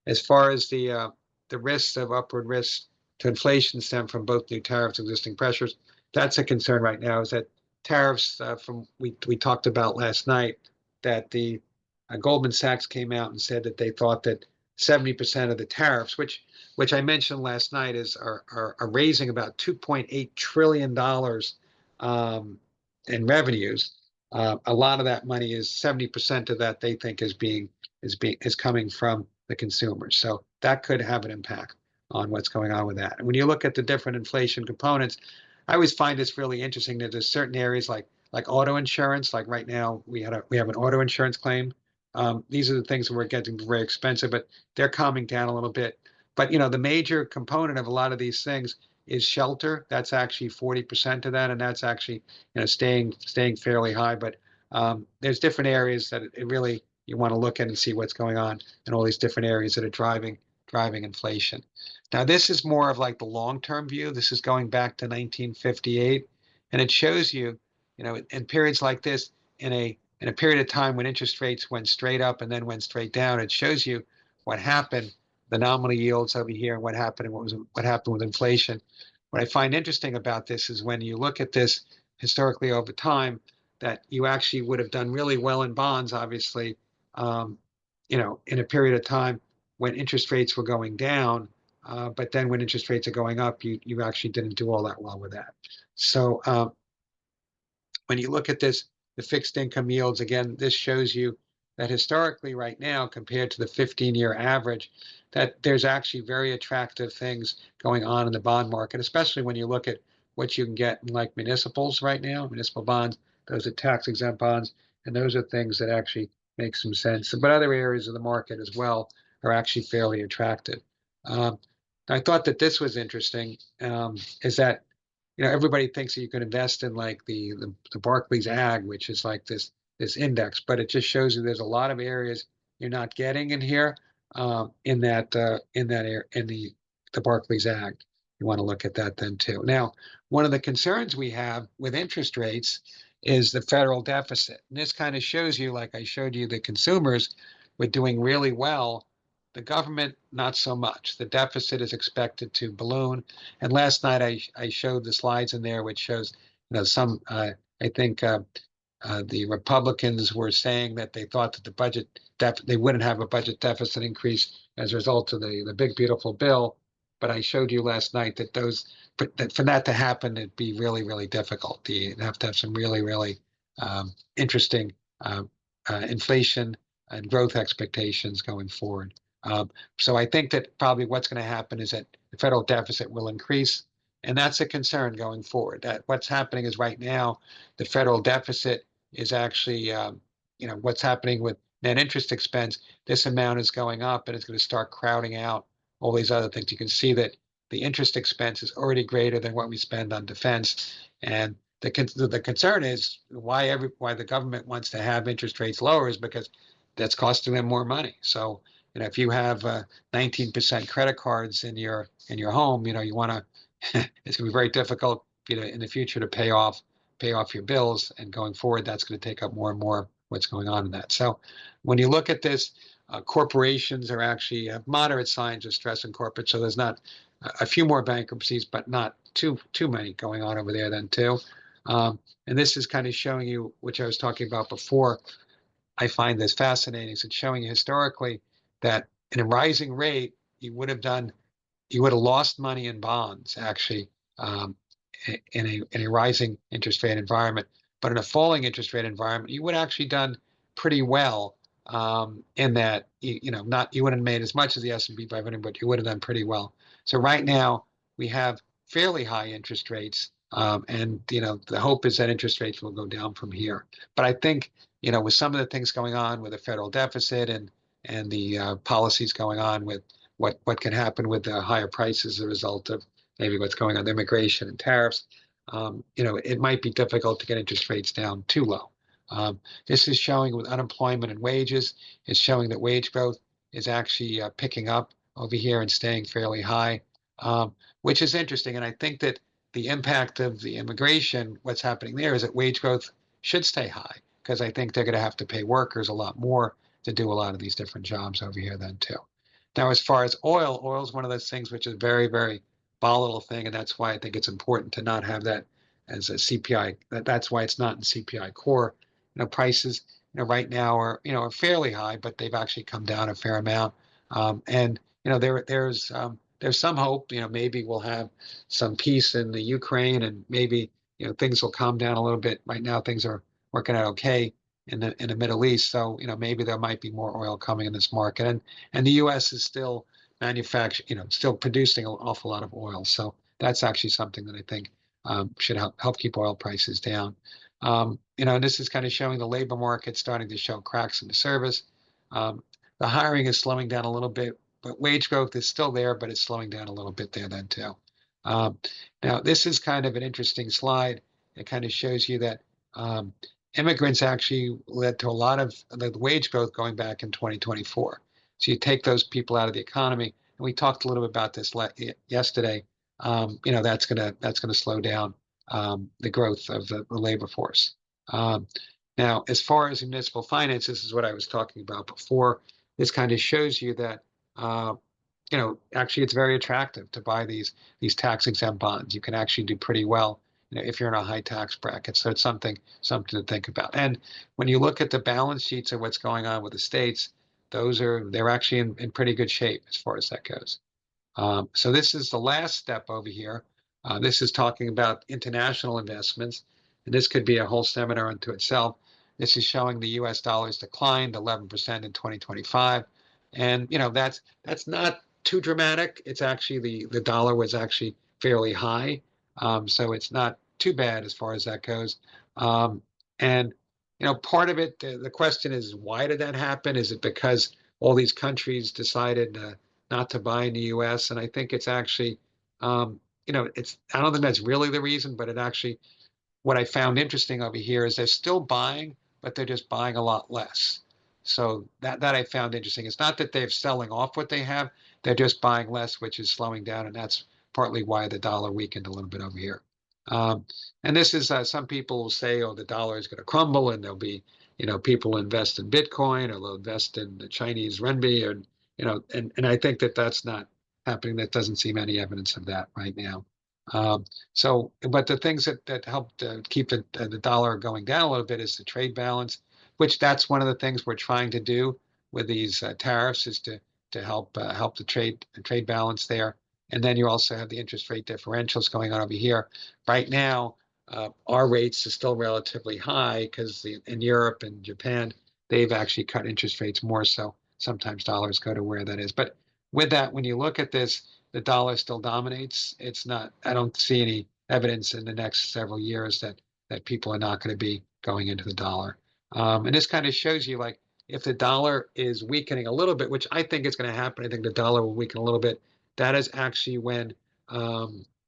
As far as the risks of upward risks to inflation stem from both new tariffs and existing pressures, that's a concern right now. Is that tariffs from we talked about last night, that the Goldman Sachs came out and said that they thought that 70% of the tariffs, which which I mentioned last night, are raising about $2.8 trillion in revenues. A lot of that money is 70% of that they think is coming from the consumers. So that could have an impact on what's going on with that. And when you look at the different inflation components, I always find this really interesting that there's certain areas like auto insurance. Like right now, we have an auto insurance claim. These are the things that we're getting very expensive, but they're calming down a little bit. But the major component of a lot of these things is shelter. That's actually 40% of that, and that's actually staying fairly high. But there's different areas that it really you want to look at and see what's going on in all these different areas that are driving inflation. Now, this is more of like the long-term view. This is going back to 1958, and it shows you, in periods like this, in a period of time when interest rates went straight up and then went straight down, it shows you what happened, the nominal yields over here, and what happened and what happened with inflation. What I find interesting about this is when you look at this historically over time, that you actually would have done really well in bonds, obviously, um, in a period of time when interest rates were going down. But then when interest rates are going up, you actually didn't do all that well with that. So when you look at this, the fixed income yields, again, this shows you that historically right now, compared to the 15-year average, that there's actually very attractive things going on in the bond market, especially when you look at what you can get in like municipals right now, municipal bonds, those are tax exempt bonds, and those are things that actually make some sense. But other areas of the market as well are actually fairly attractive. Um, I thought that this was interesting, is that everybody thinks that you can invest in like the Barclays Ag, which is like this index, but it just shows you there's a lot of areas you're not getting in here in the Barclays Ag. You want to look at that then too. Now, one of the concerns we have with interest rates is the federal deficit. And this kind of shows you, like I showed you, the consumers were doing really well. The government, not so much. The deficit is expected to balloon. And last night I showed the slides in there, which shows, some, I think the Republicans were saying that they thought that they wouldn't have a budget deficit increase as a result of the big beautiful bill. But I showed you last night that that for that to happen, it'd be really, really difficult. You'd have to have some really, really interesting inflation and growth expectations going forward. So I think that probably what's going to happen is that the federal deficit will increase, and that's a concern going forward. That what's happening is right now the federal deficit is actually, what's happening with net interest expense. This amount is going up, and it's going to start crowding out all these other things. You can see that the interest expense is already greater than what we spend on defense, and the concern is why the government wants to have interest rates lower is because that's costing them more money. So if you have 19% credit cards in your home, you want to. It's going to be very difficult, in the future to pay off your bills, and going forward, that's going to take up more and more what's going on in that. So, when you look at this, corporations are actually have moderate signs of stress in corporate. So there's not a few more bankruptcies, but not too many going on over there then too. And this is kind of showing you, which I was talking about before. I find this fascinating. So it's showing you historically that in a rising rate, you would have lost money in bonds actually, in a rising interest rate environment. But in a falling interest rate environment, you would have actually done pretty well, in that you wouldn't have made as much as the S&P 500, but you would have done pretty well. So right now we have fairly high interest rates, and the hope is that interest rates will go down from here. But I think with some of the things going on with the federal deficit and the policies going on with what can happen with the higher prices as a result of maybe what's going on with immigration and tariffs, it might be difficult to get interest rates down too low. This is showing with unemployment and wages. It's showing that wage growth is actually picking up over here and staying fairly high, which is interesting. And I think that the impact of the immigration, what's happening there is that wage growth should stay high, because I think they're going to have to pay workers a lot more to do a lot of these different jobs over here then too. Now, as far as oil is one of those things which is very, very volatile thing, and that's why I think it's important to not have that as a CPI. That's why it's not in CPI core. Prices, right now are fairly high, but they've actually come down a fair amount. And there's there's some hope. Maybe we'll have some peace in the Ukraine, and maybe things will calm down a little bit. Right now, things are working out okay in the Middle East. So maybe there might be more oil coming in this market, and the U.S. is still still producing an awful lot of oil. So that's actually something that I think should help keep oil prices down. And this is kind of showing the labor market starting to show cracks in the service. Um, the hiring is slowing down a little bit, but wage growth is still there, but it's slowing down a little bit there then too. Um, Now, this is kind of an interesting slide. It kind of shows you that immigrants actually led to a lot of the wage growth going back in 2024. So you take those people out of the economy, and we talked a little bit about this yesterday. That's gonna slow down the growth of the labor force. Um, Now, as far as municipal finance, this is what I was talking about before. This kind of shows you that uh, actually it's very attractive to buy these tax exempt bonds. You can actually do pretty well, if you're in a high tax bracket. So it's something to think about. And when you look at the balance sheets of what's going on with the states, they're actually in pretty good shape as far as that goes. So this is the last step over here. This is talking about international investments, and this could be a whole seminar unto itself. This is showing the U.S. dollars declined 11% in 2025, and that's not too dramatic. It's actually the dollar was actually fairly high, so it's not too bad as far as that goes. And part of it, the question is, why did that happen? Is it because all these countries decided not to buy in the U.S.? And I think it's actually, I don't think that's really the reason, but it actually, what I found interesting over here is they're still buying, but they're just buying a lot less. So that I found interesting. It's not that they're selling off what they have; they're just buying less, which is slowing down, and that's partly why the dollar weakened a little bit over here. Um, and this is some people will say, "Oh, the dollar is going to crumble, and there'll be, people invest in Bitcoin or they'll invest in the Chinese renminbi, or and I think that that's not happening. That doesn't seem any evidence of that right now. But the things that helped keep the dollar going down a little bit is the trade balance, which that's one of the things we're trying to do with these tariffs, is to help the trade balance there. And then you also have the interest rate differentials going on over here. Right now, our rates are still relatively high because in Europe and Japan, they've actually cut interest rates more. So sometimes dollars go to where that is. But with that, when you look at this, the dollar still dominates. It's not. I don't see any evidence in the next several years that people are not going to be going into the dollar. And this kind of shows you, like, if the dollar is weakening a little bit, which I think is going to happen. I think the dollar will weaken a little bit. That is actually when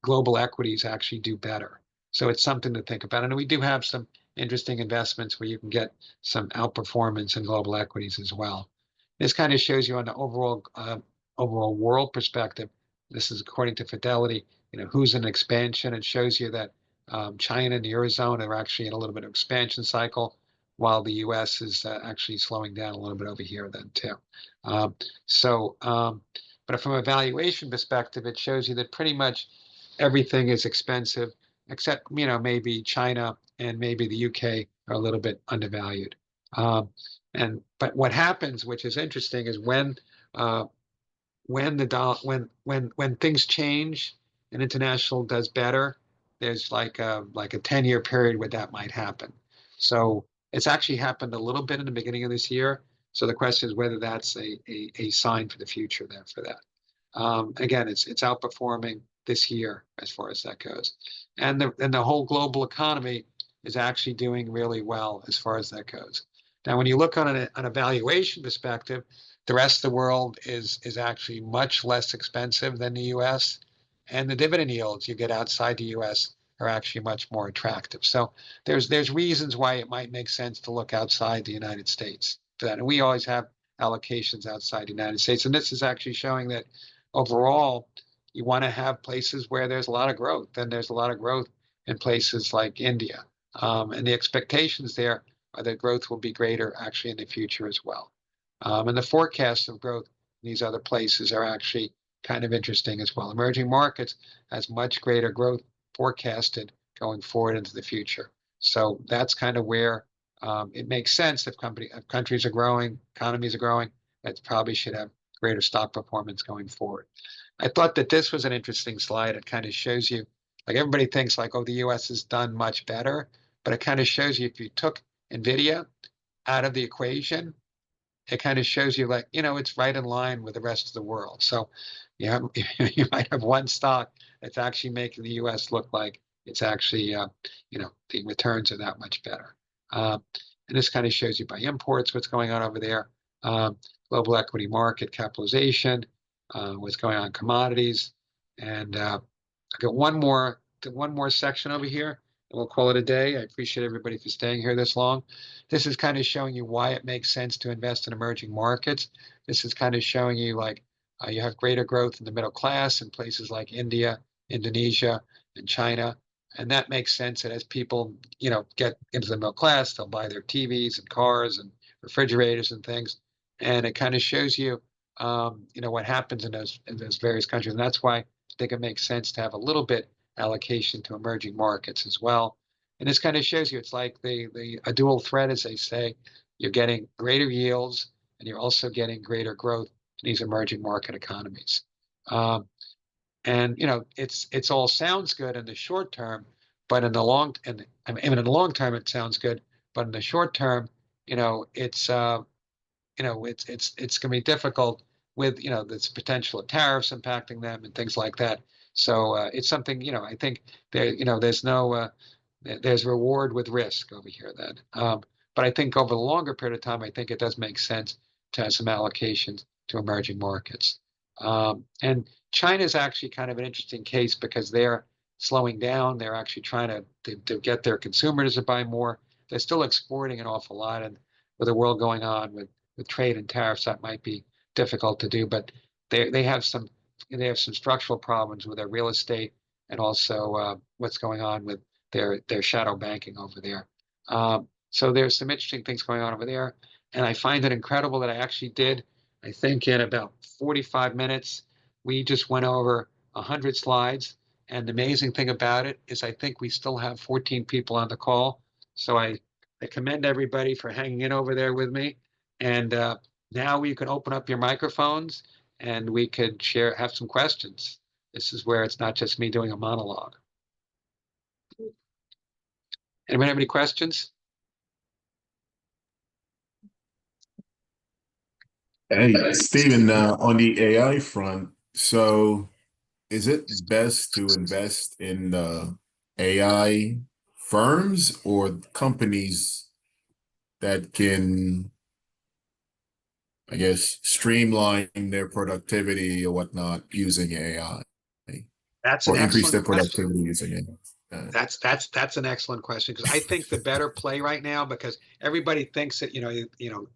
global equities actually do better. So it's something to think about. And we do have some interesting investments where you can get some outperformance in global equities as well. This kind of shows you on the overall world perspective. This is according to Fidelity, who's in expansion. It shows you that China and the Eurozone are actually in a little bit of expansion cycle, while the U.S. is actually slowing down a little bit over here then too. Um, so, but from a valuation perspective, it shows you that pretty much everything is expensive, except maybe China and maybe the UK are a little bit undervalued. But what happens, which is interesting, is uh, when the dollar when things change and international does better, there's like a 10-year period where that might happen. So it's actually happened a little bit in the beginning of this year. So the question is whether that's a sign for the future there for that. Again, it's outperforming this year as far as that goes, and the whole global economy is actually doing really well as far as that goes. Now, when you look on an valuation perspective, the rest of the world is actually much less expensive than the U.S., and the dividend yields you get outside the U.S. are actually much more attractive. So there's reasons why it might make sense to look outside the United States for that. And we always have allocations outside the United States, and this is actually showing that overall you want to have places where there's a lot of growth, and there's a lot of growth in places like India, and the expectations there are that growth will be greater actually in the future as well. And the forecasts of growth in these other places are actually kind of interesting as well. Emerging markets has much greater growth forecasted going forward into the future. So that's kind of where it makes sense if countries are growing, economies are growing, that probably should have greater stock performance going forward. I thought that this was an interesting slide. It kind of shows you, like everybody thinks like, oh, the US has done much better, but it kind of shows you if you took NVIDIA out of the equation, it kind of shows you like, it's right in line with the rest of the world. So you have, you might have one stock that's actually making the US look like it's actually, the returns are that much better. And this kind of shows you by imports what's going on over there. Global equity market capitalization, what's going on in commodities. And I got one more section over here, and we'll call it a day. I appreciate everybody for staying here this long. This is kind of showing you why it makes sense to invest in emerging markets. This is kind of showing you like you have greater growth in the middle class in places like India, Indonesia, and China. And that makes sense that as people, get into the middle class, they'll buy their TVs and cars and refrigerators and things. And it kind of shows you, what happens in those various countries. And that's why I think it makes sense to have a little bit allocation to emerging markets as well. And this kind of shows you it's like a dual threat, as they say. You're getting greater yields, and you're also getting greater growth in these emerging market economies. And it's all sounds good in the short term, but in the long and I mean, in the long term it sounds good, but in the short term, it's it's going to be difficult with this potential of tariffs impacting them and things like that. So it's something I think there there's no there's reward with risk over here then. But I think over the longer period of time, I think it does make sense to have some allocations to emerging markets. And China is actually kind of an interesting case because they're slowing down. They're actually trying to get their consumers to buy more. They're still exporting an awful lot, and with the world going on with trade and tariffs, that might be difficult to do. But they have some structural problems with their real estate and also what's going on with their shadow banking over there. So there's some interesting things going on over there, and I find it incredible that I actually did. I think in about 45 minutes, we just went over 100 slides. And the amazing thing about it is I think we still have 14 people on the call. So I commend everybody for hanging in over there with me. And now we can open up your microphones and we could have some questions. This is where it's not just me doing a monologue. Anybody have any questions? Hey, Stephen, on the AI front, so is it best to invest in AI firms or companies that can, I guess, streamline their productivity or whatnot using AI That's an or increase excellent their question. productivity using it? That's an excellent question because I think the better play right now, because everybody thinks that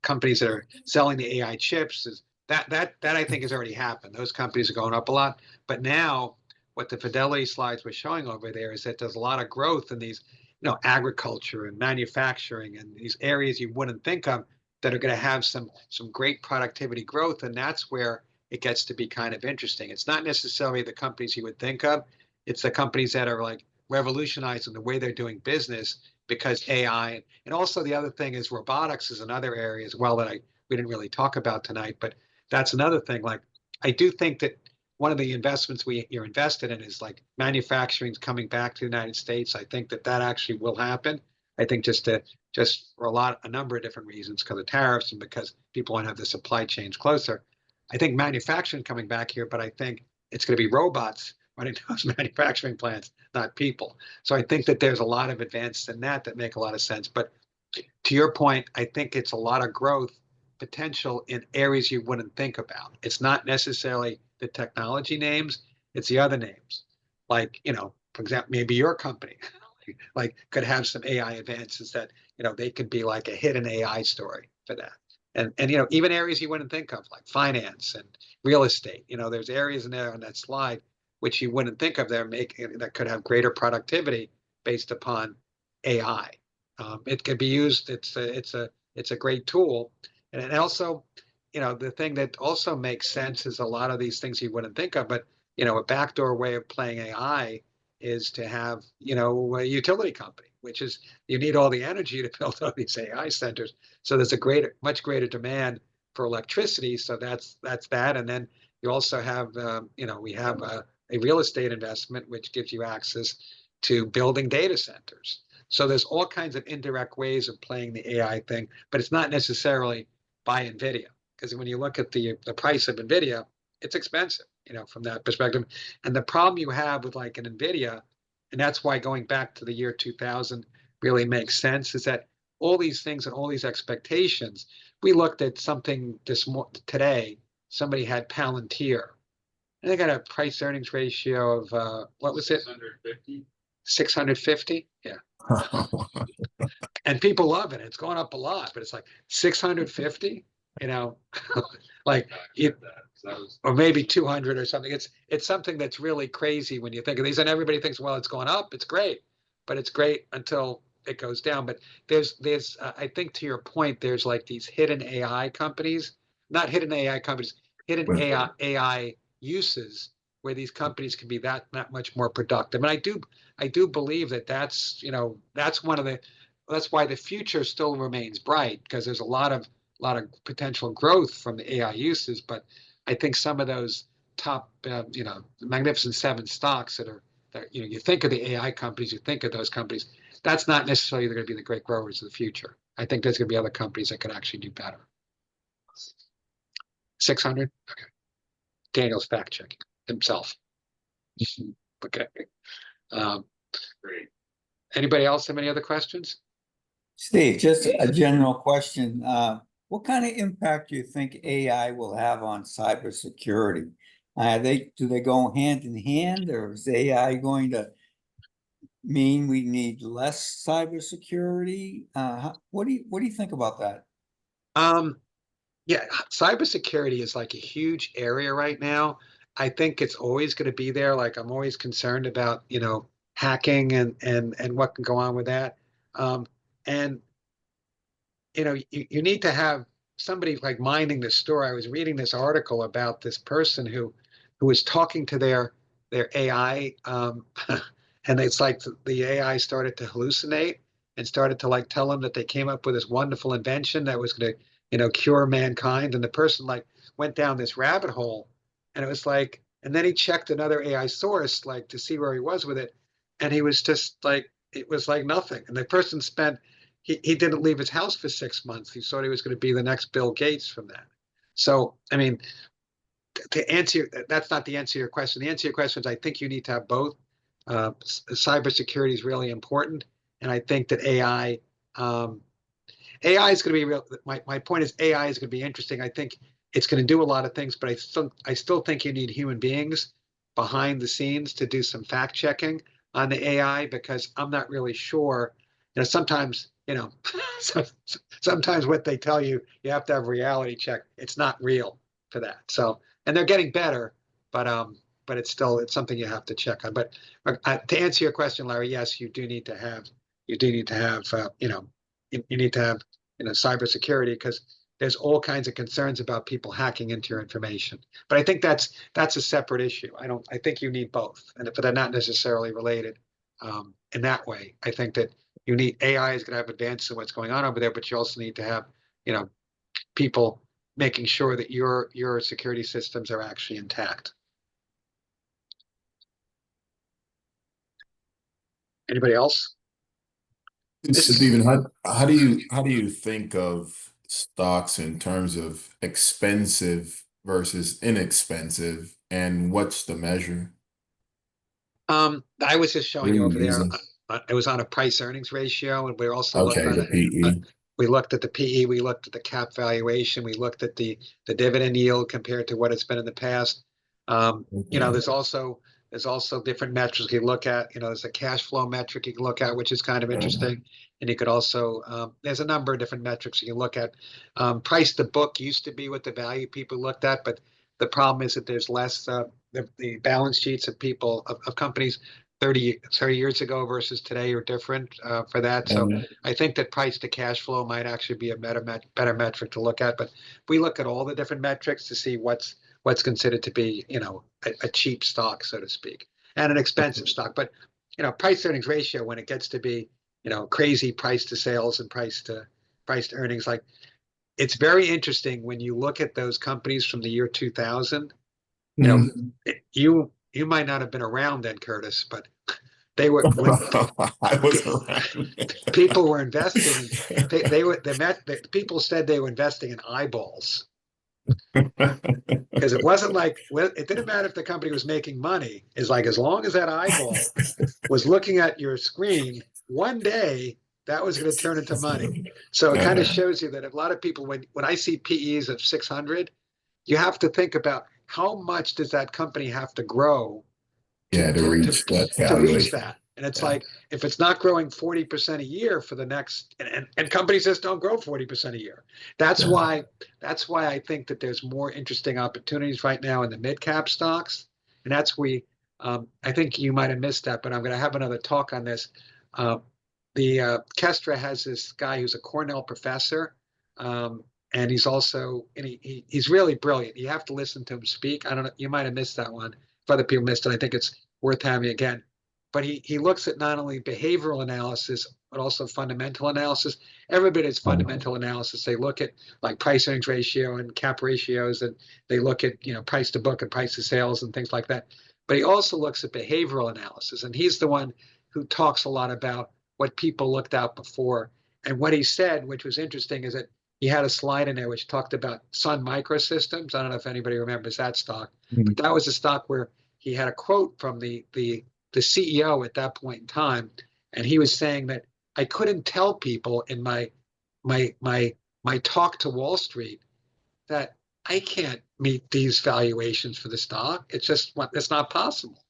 companies that are selling the AI chips is that I think has already happened. Those companies are going up a lot, but now what the Fidelity slides were showing over there is that there's a lot of growth in these agriculture and manufacturing and these areas you wouldn't think of that are going to have some great productivity growth, and that's where it gets to be kind of interesting. It's not necessarily the companies you would think of. It's the companies that are like revolutionizing the way they're doing business because AI. And also the other thing is robotics is another area as well that we didn't really talk about tonight, but that's another thing. Like I do think that one of the investments you're invested in is like manufacturing coming back to the United States. I think that actually will happen. I think just for a number of different reasons, because of tariffs and because people want to have the supply chains closer. I think manufacturing coming back here, but I think it's going to be robots running those manufacturing plants, not people. So I think that there's a lot of advances in that make a lot of sense. But to your point, I think it's a lot of growth potential in areas you wouldn't think about. It's not necessarily the technology names, it's the other names. Like, for example, maybe your company like could have some AI advances that, they could be like a hidden AI story for that. And even areas you wouldn't think of, like finance and real estate. There's areas in there on that slide which you wouldn't think of that could have greater productivity based upon AI. It can be used. It's a great tool, and it also, the thing that also makes sense is a lot of these things you wouldn't think of. But a backdoor way of playing AI is to have a utility company, which is you need all the energy to build all these AI centers. So there's much greater demand for electricity. So that's that, and then You also have, we have a real estate investment, which gives you access to building data centers. So there's all kinds of indirect ways of playing the AI thing, but it's not necessarily buy NVIDIA. Because when you look at the price of NVIDIA, it's expensive, from that perspective. And the problem you have with like an NVIDIA, and that's why going back to the year 2000 really makes sense, is that all these things and all these expectations, we looked at something today, somebody had Palantir, and they got a price earnings ratio of, what was it? 650. 650? Yeah. And people love it. It's going up a lot, but it's like 650, you know, like it, or maybe 200 or something. It's something that's really crazy when you think of these, and everybody thinks, well, it's going up, it's great, but it's great until it goes down. But there's I think to your point, there's like these hidden AI companies, not hidden AI companies, hidden AI uses where these companies can be that much more productive. And I do believe that that's one of the that's why the future still remains bright, because there's a lot of potential growth from the AI uses. But I think some of those top, Magnificent Seven stocks that you think of the AI companies, you think of those companies. That's not necessarily going to be the great growers of the future. I think there's going to be other companies that could actually do better. 600. Okay. Daniel's fact checking himself. Okay. Great. Anybody else have any other questions? Steve, just a general question. What kind of impact do you think AI will have on cybersecurity? Do they go hand in hand, or is AI going to mean we need less cybersecurity? What do you think about that? Yeah, cybersecurity is like a huge area right now. I think it's always going to be there. Like I'm always concerned about, hacking and what can go on with that. And you need to have somebody like minding the store. I was reading this article about this person who was talking to their AI, and it's like the AI started to hallucinate and started to like tell them that they came up with this wonderful invention that was going to, cure mankind. And the person like went down this rabbit hole, and it was like, and then he checked another AI source like to see where he was with it, and he was just like, it was like nothing. And the person spent he didn't leave his house for 6 months. He thought he was going to be the next Bill Gates from that. So, I mean, to answer, that's not the answer to your question. The answer to your question is I think you need to have both. Cybersecurity is really important. And I think that AI is going to be real. My point is AI is going to be interesting. I think it's going to do a lot of things, but I still think you need human beings behind the scenes to do some fact checking on the AI, because I'm not really sure. Sometimes, sometimes what they tell you, you have to have a reality check. It's not real for that. So, and they're getting better, but it's something you have to check on. But to answer your question, Larry, yes, you do need to have, you need to have cybersecurity, because there's all kinds of concerns about people hacking into your information. But I think that's a separate issue. I think you need both, but they're not necessarily related in that way. I think that you need AI is going to have advances in what's going on over there, but you also need to have, people making sure that your security systems are actually intact. Anybody else? Stephen, how do you think of stocks in terms of expensive versus inexpensive, and what's the measure? I was just What showing are you you over there. using? It was on a price earnings ratio, and we also looked Okay, on the uh, PE. we looked at the PE, we looked at the cap valuation, we looked at the dividend yield compared to what it's been in the past. Okay. There's also different metrics you look at. There's a cash flow metric you can look at, which is kind of interesting. And you could also there's a number of different metrics you can look at. Price to book used to be what the value people looked at, but the problem is that there's less the balance sheets of people of companies 30 years ago versus today are different for that. So I think that price to cash flow might actually be a better metric to look at. But we look at all the different metrics to see what's considered to be, a cheap stock, so to speak, and an expensive stock. But, price earnings ratio, when it gets to be, crazy price to sales and price to earnings, like it's very interesting when you look at those companies from the year 2000 You know, Mhm. you might not have been around then, Curtis, but they were when I was around. people were investing in they were the people said they were investing in eyeballs because it wasn't like, well, it didn't matter if the company was making money. It's like as long as that eyeball was looking at your screen, one day that was going to turn into money. So it kind of Uh, shows you that a lot of people, when I see PEs of 600, you have to think about how much does that company have to grow to yeah, to to to, reach that to reach valuation. that. And it's Yeah. like if it's not growing 40% a year for the next and companies just don't grow 40% a year. That's Yeah. why that's why I think that there's more interesting opportunities right now in the mid cap stocks. And that's we I think you might have missed that, but I'm going to have another talk on this. Uh, the Kestra has this guy who's a Cornell professor, and he's also he's really brilliant. You have to listen to him speak. I don't know, you might have missed that one. If other people missed it, I think it's worth having again. But he looks at not only behavioral analysis but also fundamental analysis. Every bit is fundamental analysis. They look at like price earnings ratio and cap ratios, and they look at price to book and price to sales and things like that. But he also looks at behavioral analysis, and he's the one who talks a lot about what people looked at before. And what he said, which was interesting, is that he had a slide in there which talked about Sun Microsystems. I don't know if anybody remembers that stock, but Mhm. that was a stock where he had a quote from the CEO at that point in time, and he was saying that I couldn't tell people in my my my talk to Wall Street that I can't meet these valuations for the stock. It's not possible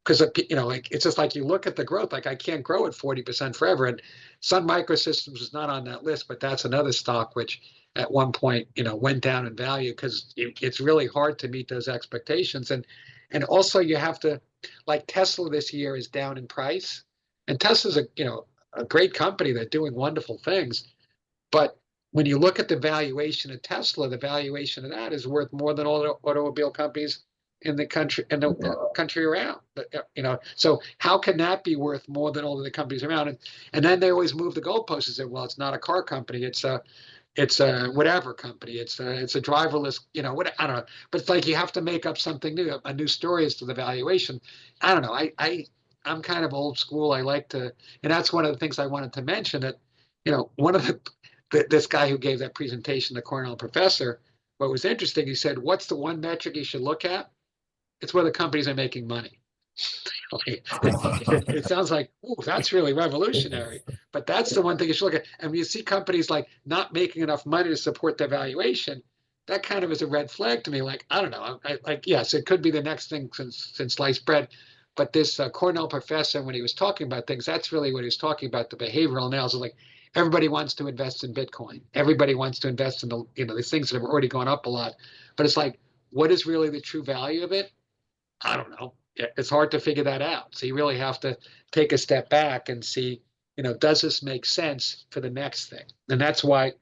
because like it's just like you look at the growth, like I can't grow at 40% forever. And Sun Microsystems is not on that list, but that's another stock which at one point went down in value because it's really hard to meet those expectations. And also you have to, like Tesla this year is down in price, and Tesla's a great company. They're doing wonderful things, but when you look at the valuation of Tesla, the valuation of that is worth more than all the automobile companies in the country around. So how can that be worth more than all of the companies around? And then they always move the goalposts and say, well, it's not a car company, it's a whatever company, it's a driverless, what I don't know. But it's like you have to make up something new, a new story as to the valuation. I don't know. I'm kind of old school. I like to, and that's one of the things I wanted to mention that, one of this guy who gave that presentation, the Cornell professor, what was interesting, he said, what's the one metric you should look at? It's whether companies are making money. Okay. It sounds like, ooh, that's really revolutionary. But that's the one thing you should look at. And when you see companies like not making enough money to support their valuation, that kind of is a red flag to me. Like, I don't know. Like, yes, it could be the next thing since sliced bread. But this Cornell professor, when he was talking about things, that's really what he was talking about, the behavioral analysis. Like, everybody wants to invest in Bitcoin. Everybody wants to invest in these things that have already gone up a lot. But it's like, what is really the true value of it? I don't know. It's hard to figure that out. So you really have to take a step back and see, does this make sense for the next thing? And that's why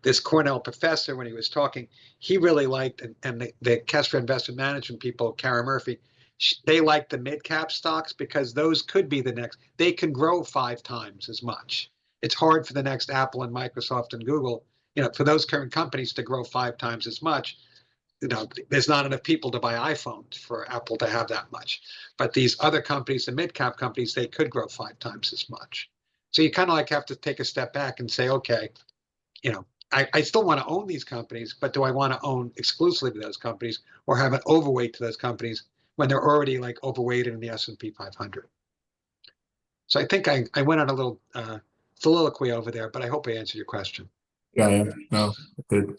this Cornell professor, when he was talking, he really liked, and the Kestra investment management people, Kara Murphy, they like the mid cap stocks because those could be the next. They can grow 5 times as much. It's hard for the next Apple and Microsoft and Google, for those current companies to grow 5 times as much. There's not enough people to buy iPhones for Apple to have that much. But these other companies, the mid-cap companies, they could grow 5 times as much. So you kind of like have to take a step back and say, okay, I still want to own these companies, but do I want to own exclusively to those companies or have an overweight to those companies when they're already like overweighted in the S&P 500? So I think I went on a little soliloquy over there, but I hope I answered your question. Yeah, yeah, no, good.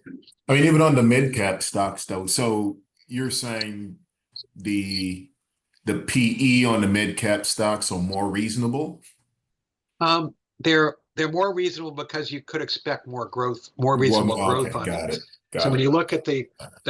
I mean, even on the mid cap stocks though. So you're saying the the PE on the mid cap stocks are more reasonable? They're more reasonable because you could expect more growth, more Well, reasonable growth okay, on got those. it, So got when it. you look at the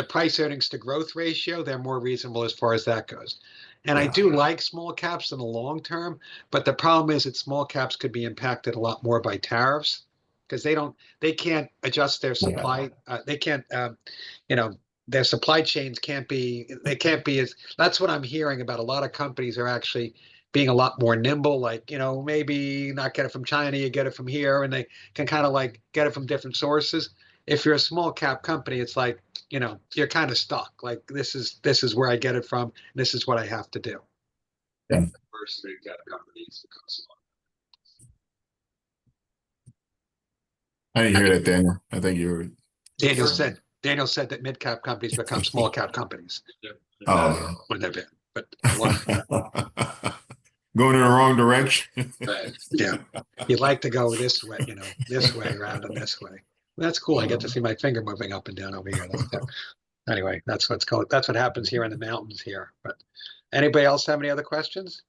price earnings to growth ratio, they're more reasonable as far as that goes. And I Yeah, do like small caps in the long term, but the problem is that small caps could be impacted a lot more by tariffs because they can't adjust their yeah, supply. They can't, you know, their supply chains they can't be as, that's what I'm hearing about. A lot of companies are actually being a lot more nimble, like, maybe not get it from China, you get it from here, and they can kind of like get it from different sources. If you're a small cap company, it's like, you're kind of stuck. Like this is where I get it from. This is what I have to do. Yeah. Diversity companies. I didn't hear that, Daniel. I think you were. Daniel said that mid-cap companies become small-cap companies Oh, when they're big, but going in the wrong direction. Right. yeah, you'd like to go this way, this way rather than this way. That's cool. I get to see my finger moving up and down over here. Anyway, that's what happens here in the mountains here. But anybody else have any other questions?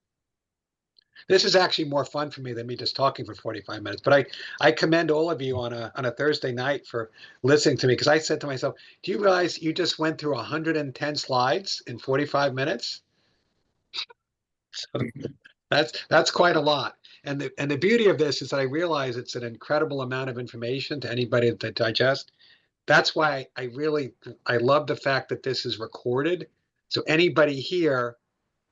This is actually more fun for me than me just talking for 45 minutes. But I commend all of you on a Thursday night for listening to me, because I said to myself, do you realize you just went through 110 slides in 45 minutes? So that's quite a lot. And the beauty of this is that I realize it's an incredible amount of information to anybody to digest. That's why I love the fact that this is recorded. So anybody here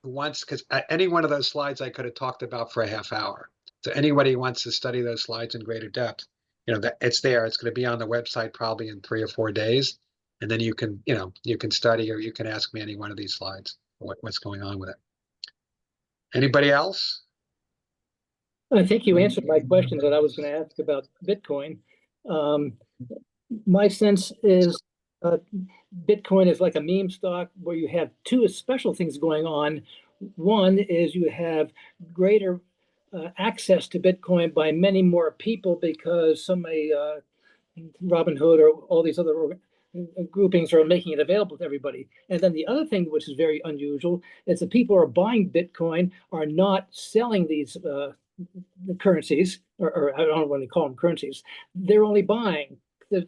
who wants, because any one of those slides I could have talked about for a half hour. So anybody who wants to study those slides in greater depth, that it's there. It's going to be on the website probably in 3 or 4 days, and then you can study, or you can ask me any one of these slides what's going on with it. Anybody else? I think you answered my question that I was going to ask about Bitcoin. My sense is Bitcoin is like a meme stock where you have two special things going on. One is you have greater access to Bitcoin by many more people because somebody, Robinhood or all these other groupings are making it available to everybody. And then the other thing, which is very unusual, is that people who are buying Bitcoin are not selling these currencies, or I don't want to call them currencies. They're only buying.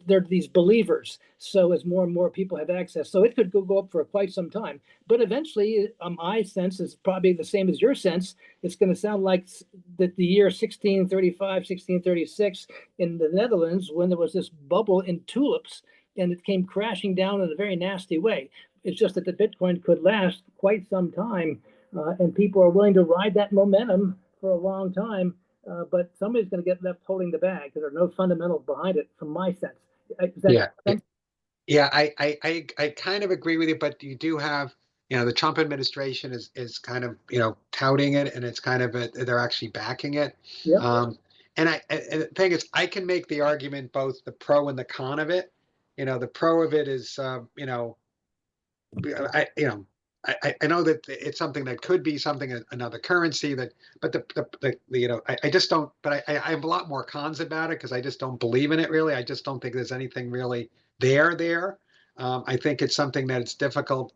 They're these believers. So as more and more people have access, so it could go up for quite some time. But eventually, my sense is probably the same as your sense. It's going to sound like the year 1635, 1636 in the Netherlands, when there was this bubble in tulips, and it came crashing down in a very nasty way. It's just that the Bitcoin could last quite some time, and people are willing to ride that momentum for a long time. But somebody's going to get left holding the bag because there are no fundamentals behind it, from my sense. Yeah, I kind of agree with you, but you do have, the Trump administration is kind of, touting it, and it's kind of they're actually backing it. Yeah. And the thing is, I can make the argument both the pro and the con of it. The pro of it is, I know that it's something that could be another currency but I just don't, but I have a lot more cons about it because I just don't believe in it really. I just don't think there's anything really there. I think it's something that it's difficult.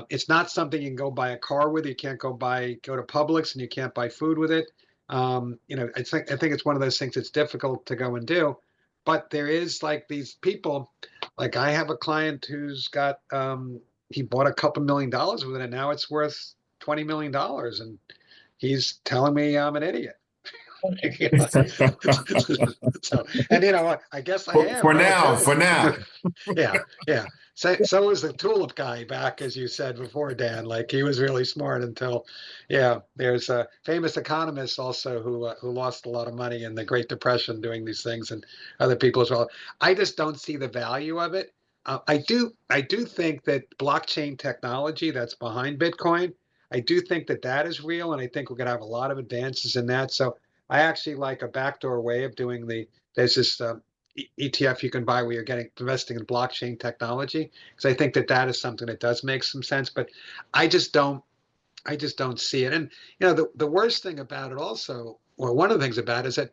It's not something you can go buy a car with. You can't go to Publix, and you can't buy food with it. I think it's one of those things that's difficult to go and do. But there is like these people, like I have a client who's got, he bought a couple $1 million with it, and now it's worth $20 million. And he's telling me I'm an idiot. So, and I guess I am. For now. Yeah. So was the tulip guy back, as you said before, Dan. Like he was really smart until, there's a famous economist also who lost a lot of money in the Great Depression doing these things, and other people as well. I just don't see the value of it. I do think that blockchain technology that's behind Bitcoin, I do think that is real, and I think we're going to have a lot of advances in that. So I actually like a backdoor way of doing there's this ETF you can buy where you're investing in blockchain technology, because I think that is something that does make some sense, but I just don't see it. And the worst thing about it also, or one of the things about it, is that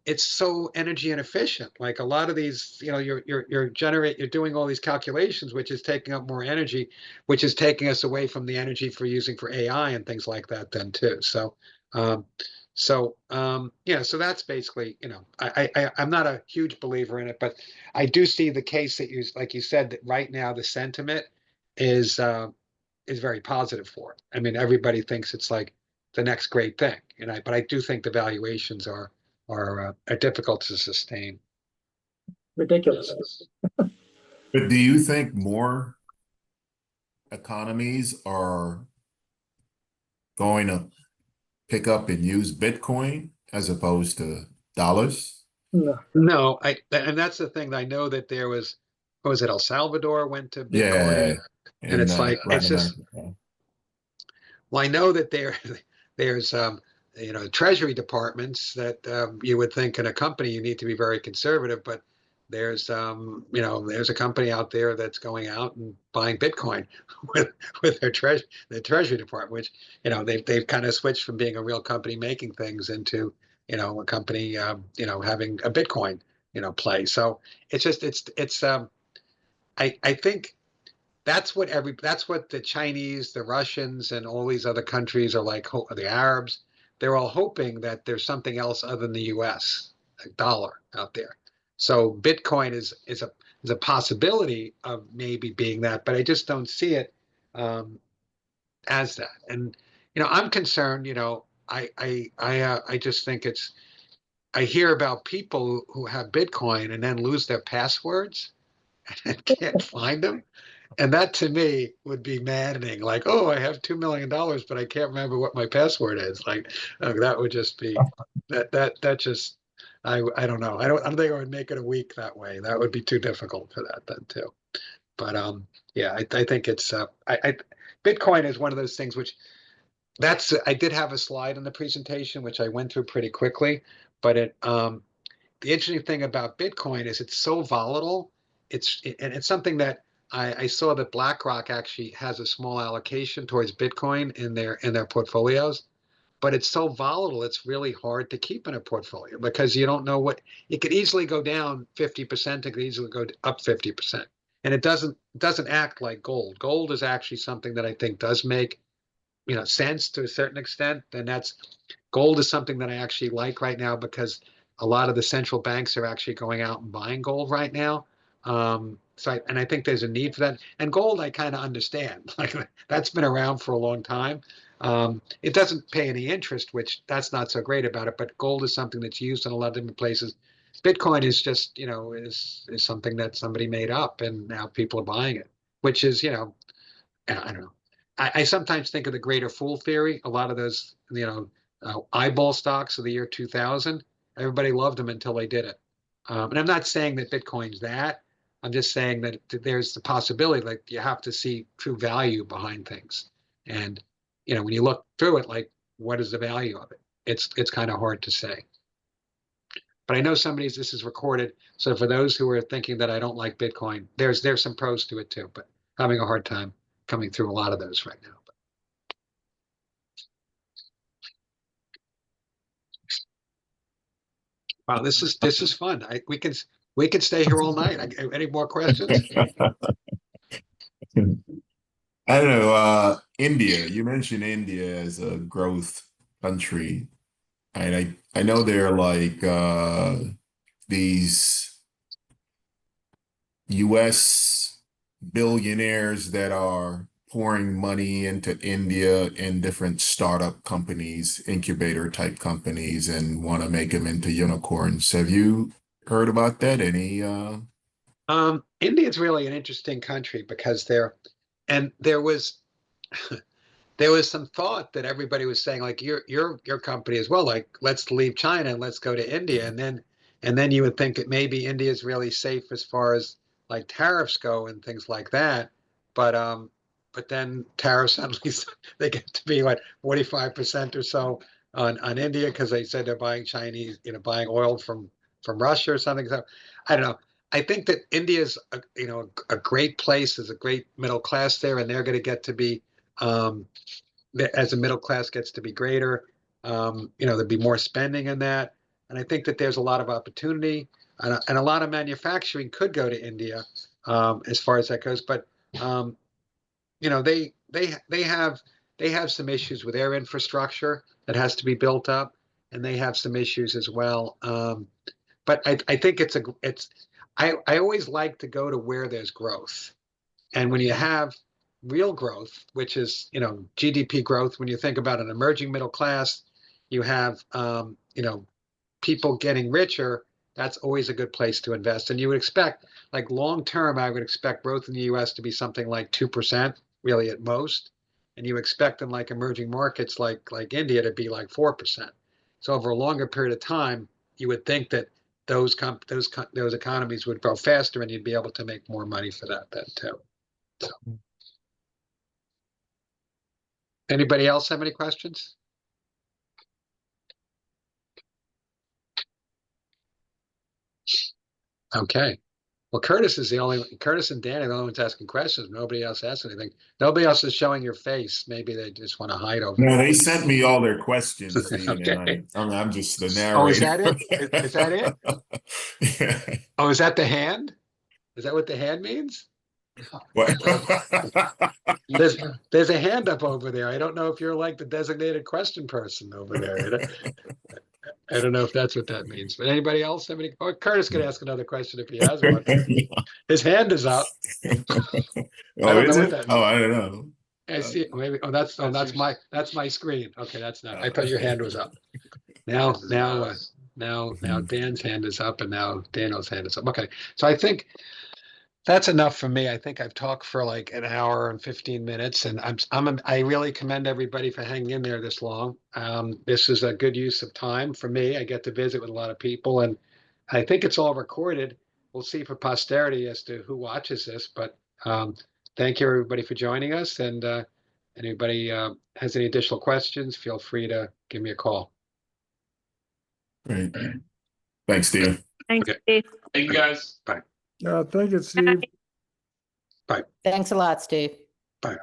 it's so energy inefficient. Like a lot of these, you're doing all these calculations, which is taking up more energy, which is taking us away from the energy for using for AI and things like that then too. So, so that's basically, I'm not a huge believer in it, but I do see the case that like you said, that right now the sentiment is very positive for it. I mean, everybody thinks it's like the next great thing, but I do think the valuations are difficult to sustain. Ridiculous. But do you think more economies are going to pick up and use Bitcoin as opposed to dollars? No. No, and that's the thing. I know that there was what was it, El Salvador went to Yeah, Bitcoin. And in it's like, it's Latin just, America. Yeah. well, I know that there's treasury departments that you would think in a company you need to be very conservative, but there's a company out there that's going out and buying Bitcoin with their treasury department, which they've kind of switched from being a real company making things into a company having a Bitcoin play. So I think that's what the Chinese, the Russians, and all these other countries are like. The Arabs, they're all hoping that there's something else other than the U.S. dollar out there. So Bitcoin is a possibility of maybe being that, but I just don't see it as that. And I'm concerned. I just think I hear about people who have Bitcoin and then lose their passwords and can't find them. And that to me would be maddening. Like, oh, I have $2 million, but I can't remember what my password is. Like, that would just be that just I don't know. I don't think I would make it a week that way. That would be too difficult for that then too. But yeah, I think it's Bitcoin is one of those things which I did have a slide in the presentation which I went through pretty quickly, but the interesting thing about Bitcoin is it's so volatile. And it's something that I saw that BlackRock actually has a small allocation towards Bitcoin in their portfolios, but it's so volatile. It's really hard to keep in a portfolio because you don't know it could easily go down 50%. It could easily go up 50%, and it doesn't act like gold. Gold is actually something that I think does make sense to a certain extent. And gold is something that I actually like right now because a lot of the central banks are actually going out and buying gold right now. And I think there's a need for that. And gold, I kind of understand. Like that's been around for a long time. It doesn't pay any interest, which that's not so great about it. But gold is something that's used in a lot of different places. Bitcoin is just, is something that somebody made up, and now people are buying it, which is, I don't know. I sometimes think of the greater fool theory. A lot of those, eyeball stocks of the year 2000, everybody loved them until they did it. And I'm not saying that Bitcoin's that. I'm just saying that there's the possibility, like you have to see true value behind things. And, when you look through it, like what is the value of it? It's kind of hard to say. But I know this is recorded. So for those who are thinking that I don't like Bitcoin, there's some pros to it too, but having a hard time coming through a lot of those right now. Wow, this is fun. We can stay here all night. Any more questions? I don't know. India. You mentioned India as a growth country. And I know they're like these US billionaires that are pouring money into India in different startup companies, incubator type companies, and want to make them into unicorns. Have you heard about that? Any India is really an interesting country because and there was some thought that everybody was saying like your company as well, like let's leave China and let's go to India, and then you would think that maybe India is really safe as far as like tariffs go and things like that, but then tariffs suddenly they get to be what 45% or so on India because they said they're buying Chinese, buying oil from Russia or something. So I don't know. I think that India is a great place. There's a great middle class there, and they're going to get to be um, as the middle class gets to be greater, there'd be more spending in that. And I think that there's a lot of opportunity and a lot of manufacturing could go to India as far as that goes. But um, they have some issues with their infrastructure that has to be built up, and they have some issues as well. But I think I always like to go to where there's growth. And when you have real growth, which is, GDP growth, when you think about an emerging middle class, you have, people getting richer, that's always a good place to invest. And you would expect, like long term, I would expect growth in the US to be something like 2%, really at most. And you expect in like emerging markets like India to be like 4%. So over a longer period of time, you would think that those economies would grow faster, and you'd be able to make more money for that then too. So. Anybody else have any questions? Okay. Well, Curtis and Danny are the only ones asking questions. Nobody else asks anything. Nobody else is showing your face. Maybe they just want to hide over No, there. they sent me all their questions, Steve, Okay. and I'm just the narrator. Oh, is that it? Is that it? Yeah. Oh, is that the hand? Is that what the hand means? What? There's a hand up over there. I don't know if you're like the designated question person over there. I don't know if that's what that means. But anybody else have any? Oh, Curtis could ask another question if he has one. His hand is up. I Oh, don't is know what it? that Oh, means. I don't know. I see. Maybe. Oh, that's my screen. Okay, that's not. I thought your hand was up. Now Dan's hand is up, and now Daniel's hand is up. Okay, so I think that's enough for me. I think I've talked for like an hour and 15 minutes, and I really commend everybody for hanging in there this long. This is a good use of time for me. I get to visit with a lot of people, and I think it's all recorded. We'll see for posterity as to who watches this, but thank you everybody for joining us. And anybody has any additional questions, feel free to give me a call. Great. Thanks, Steve. Thanks, Okay. Steve. Thank you, guys. Thank you, Steve. Thanks a lot, Steve. Bye.